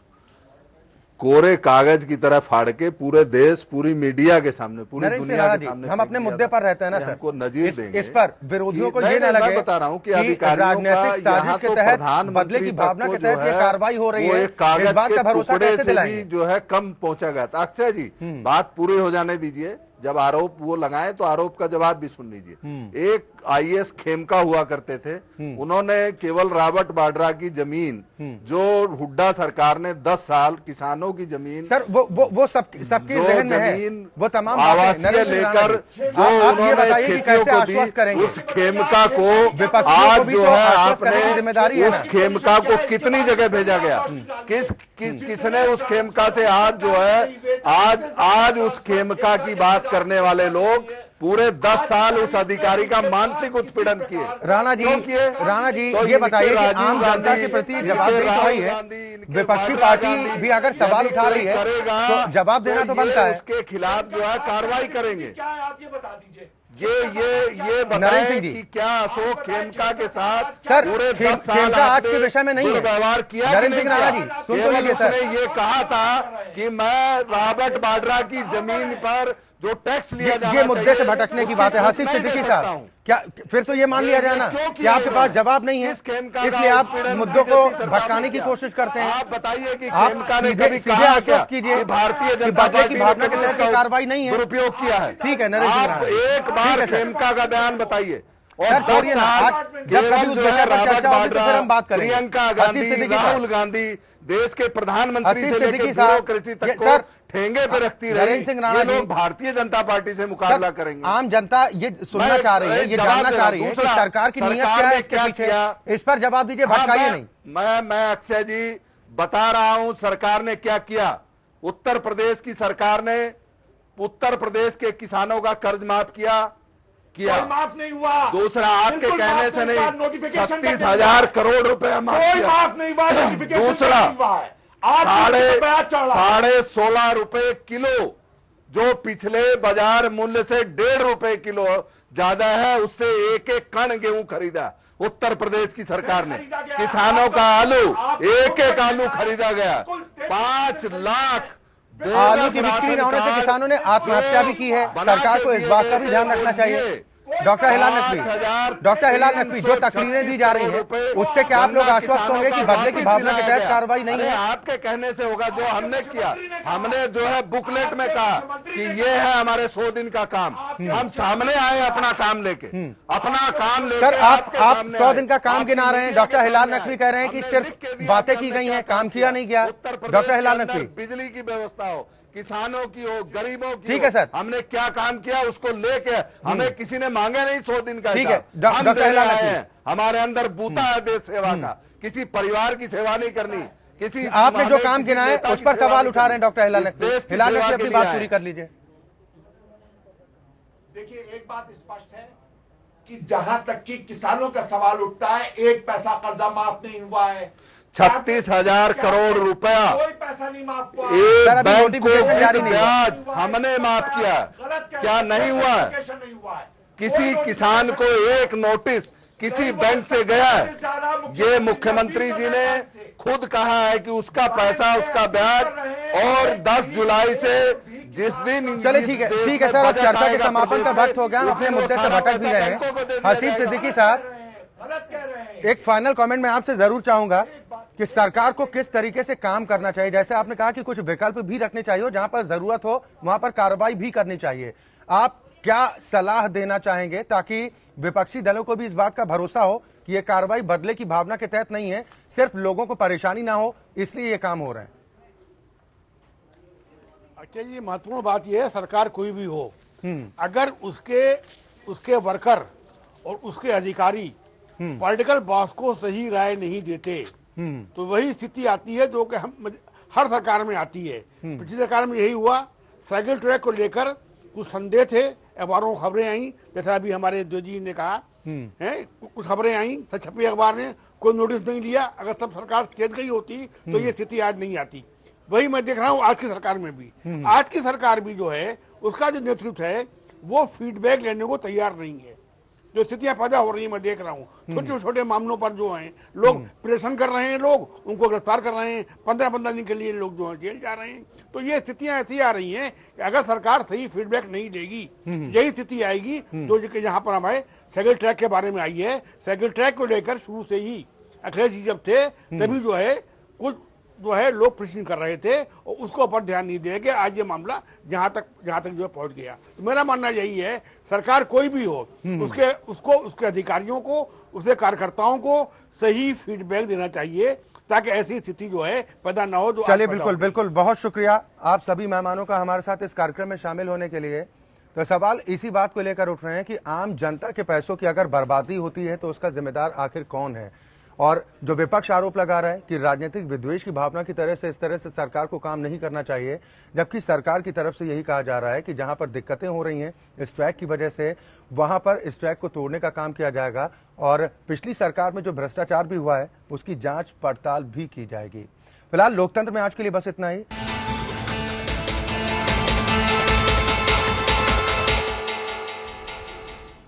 कोरे कागज की तरह फाड़ के पूरे देश, पूरी मीडिया के सामने, पूरी दुनिया के सामने, हम अपने मुद्दे पर रहते हैं ना सर, हमको नजीर देंगे। इस पर विरोधियों को ये ना लगे, मैं बता रहा हूँ कि राजनीतिक साजिश के तहत, बदले की भावना के तहत ये कार्रवाई हो रही है, इस बात का भरोसा कैसे दिलाएंगे? जो है कम पहुंचा गया था। अक्षय जी, बात पूरी हो जाने दीजिए। जब आरोप वो लगाए तो आरोप का जवाब भी सुन लीजिए। एक आईएएस खेमका हुआ करते थे, उन्होंने केवल रॉबर्ट वाड्रा की जमीन, जो हुड्डा सरकार ने 10 साल किसानों की जमीन, सर वो सबके जहन में है, वो तमाम आवासीय लेकर जो उन्होंने खेतियों को दी, उस खेमका को आज जो है आपने उस खेमका को कितनी जगह भेजा गया? किसने उस खेमका से आज जो है आज उस खेमका की बात करने वाले लोग पूरे 10 साल उस अधिकारी का मानसिक उत्पीड़न किए। राणा जी, तो ये बताइए कि आम जनता के प्रति जवाबदेही तो है, विपक्षी पार्टी भी अगर सवाल उठा रही है तो जवाब देना तो बनता है। उसके खिलाफ जो है कार्रवाई करेंगे। क्या आप ये बता दीजिए, ये बताएं कि क्या अशोक खेमका के साथ सर पूरे 10 साल आज के विषय में नहीं है व्यवहार किया? नरेंद्र सिंह राणा जी, सुन तो लीजिए सर। ये कहा था कि मैं रॉबर्ट वाड्रा की जमीन पर जो टैक्स लिया जाना ये मुद्दे से भटकने की बात है। हसीब सिद्दीकी साहब, क्या फिर तो ये मान लिया जाए ना कि आपके पास जवाब नहीं है, इसलिए आप मुद्दों को भटकाने की कोशिश करते हैं? आप बताइए कि आप सीधे आश्वस्त कीजिए भारतीय जनता पार्टी की भावना के तहत कार्रवाई नहीं है, दुरुपयोग किया है। ठीक है नरेंद्र सिंह, आप एक बार खेमका का बयान बताइए। और छोड़िए ना, जब कभी उस विषय पर चर्चा होगी तो फिर हम बात करेंगे। प्रियंका गांधी, राहुल गांधी देश के प्रधानमंत्री से लेकर ब्यूरोक्रेसी तक को ठेंगे पे रखती रही। ये लोग भारतीय जनता पार्टी से मुकाबला करेंगे। आम जनता ये सुनना चाह रही है, ये जानना चाह रही है कि सरकार की नीयत क्या है इसके पीछे। इस पर जवाब दीजिए, भटकाइए नहीं। मैं अक्षय जी बता रहा हूं सरकार ने क्या किया। उत्तर प्रदेश की सरकार ने उत्तर प्रदेश के किसानों का कर्ज माफ किया, कोई माफ नहीं हुआ। दूसरा आपके बिल्कुल कहने माफ से नहीं हुआ, नहीं, नोटिफिकेशन का 36,000 करोड़ रुपए माफ कोई किया। माफ नहीं हुआ, नोटिफिकेशन दूसरा, नहीं हुआ है। आज साढ़े 16 रुपए किलो जो पिछले बाजार मूल्य से 1.5 रुपए किलो ज्यादा है, उससे एक एक कण गेहूं खरीदा उत्तर प्रदेश की सरकार ने। किसानों का आलू, एक एक आलू खरीदा गया। 5 लाख आलू की बिक्री न होने से किसानों ने आत्महत्या भी की है। सरकार को इस बात का भी ध्यान रखना चाहिए। डॉक्टर हिलाल नकवी, जो तकरीरें दी जा रही हैं, उससे क्या आप लोग आश्वस्त होंगे कि बदले की भावना के तहत कार्रवाई नहीं है? आपके कहने से होगा। जो हमने किया, हमने जो है बुकलेट में कहा कि ये है हमारे 100 दिन का काम। हम सामने आए अपना काम लेके, अपना काम लेके। सर, आप 100 दिन का काम गिना रहे हैं। डॉक्टर हिलाल नकवी कह रहे हैं कि सिर्फ बातें की गई हैं, काम किया नहीं गया। डॉक्टर हिलाल नकवी, बिजली की व्यवस्था हो, किसानों की हो, गरीबों की ठीक है सर, हमने क्या काम किया उसको लेके, हमें किसी ने मांगे नहीं 100 दिन का। ठीक है डॉक्टर हिलाल नकवी, हमारे अंदर बूता है देश सेवा का, किसी परिवार की सेवा नहीं करनी, किसी आपने जो काम गिना है उस पर सवाल उठा रहे हैं डॉक्टर हिलाल नकवी। हिलाल नकवी, अपनी बात पूरी कर लीजिए। देखिए, एक बात स्पष्ट है कि जहां तक कि किसानों का सवाल उठता है, 1 पैसा कर्जा माफ नहीं हुआ है। 36,000 करोड़ रुपया कोई पैसा नहीं माफ हुआ। एक बैंक को ब्याज हमने माफ किया, क्या नहीं हुआ? किसी किसान को एक नोटिस किसी बैंक से गया है? ये मुख्यमंत्री जी ने खुद कहा है कि उसका पैसा, उसका ब्याज, और 10 जुलाई से जिस दिन। चलिए ठीक है सर, अब चर्चा के समापन का वक्त हो गया। अपने मुद्दे से भटक भी रहे हैं। हसीब सिद्दीकी साहब, एक फाइनल कमेंट मैं आपसे जरूर चाहूंगा कि सरकार को किस तरीके से काम करना चाहिए। जैसे आपने कहा कि कुछ विकल्प भी रखने चाहिए, जहां पर जरूरत हो वहां पर कार्रवाई भी करनी चाहिए। आप क्या सलाह देना चाहेंगे ताकि विपक्षी दलों को भी इस बात का भरोसा हो कि यह कार्रवाई बदले की भावना के तहत नहीं है, सिर्फ लोगों को परेशानी ना हो इसलिए ये काम हो रहे हैं? अच्छा जी, महत्वपूर्ण बात यह है, सरकार कोई भी हो, अगर उसके वर्कर और उसके अधिकारी पॉलिटिकल बॉस को सही राय नहीं देते तो वही स्थिति आती है जो कि हम हर सरकार में आती है। पिछली सरकार में यही हुआ। साइकिल ट्रैक को लेकर कुछ संदेह थे, अखबारों में खबरें आई, जैसा अभी हमारे जी ने कहा है, कुछ खबरें आई, छपी अखबार ने, कोई नोटिस नहीं लिया। अगर तब सरकार चेत गई होती तो ये स्थिति आज नहीं आती। वही मैं देख रहा हूँ आज की सरकार में भी। आज की सरकार भी जो है, उसका जो नेतृत्व है, वो फीडबैक लेने को तैयार नहीं है। जो स्थितियां पैदा हो रही है मैं देख रहा हूँ, छोटे छोटे मामलों पर जो हैं लोग प्रेषण कर रहे हैं, लोग उनको गिरफ्तार कर रहे हैं, 15-15 दिन के लिए लोग जो है जेल जा रहे हैं। तो ये स्थितियां ऐसी आ रही हैं कि अगर सरकार सही फीडबैक नहीं देगी, यही स्थिति आएगी जो यहाँ पर हमारे साइकिल ट्रैक के बारे में आई है। साइकिल ट्रैक को लेकर शुरू से ही अखिलेश जी जब थे तभी जो है कुछ जो है लोग प्रश्न कर रहे थे और उसको ऊपर ध्यान नहीं दिया कि आज ये मामला जहां तक जो है पहुंच गया। तो मेरा मानना यही है, सरकार कोई भी हो, उसके अधिकारियों को, उसके कार्यकर्ताओं को सही फीडबैक देना चाहिए ताकि ऐसी स्थिति जो है पैदा ना हो। चलिए, बिल्कुल बहुत शुक्रिया आप सभी मेहमानों का हमारे साथ इस कार्यक्रम में शामिल होने के लिए। तो सवाल इसी बात को लेकर उठ रहे हैं कि आम जनता के पैसों की अगर बर्बादी होती है तो उसका जिम्मेदार आखिर कौन है? और जो विपक्ष आरोप लगा रहा है कि राजनीतिक विद्वेष की भावना की तरह से इस तरह से सरकार को काम नहीं करना चाहिए, जबकि सरकार की तरफ से यही कहा जा रहा है कि जहां पर दिक्कतें हो रही हैं इस ट्रैक की वजह से, वहां पर इस ट्रैक को तोड़ने का काम किया जाएगा और पिछली सरकार में जो भ्रष्टाचार भी हुआ है उसकी जांच पड़ताल भी की जाएगी। फिलहाल लोकतंत्र में आज के लिए बस इतना ही।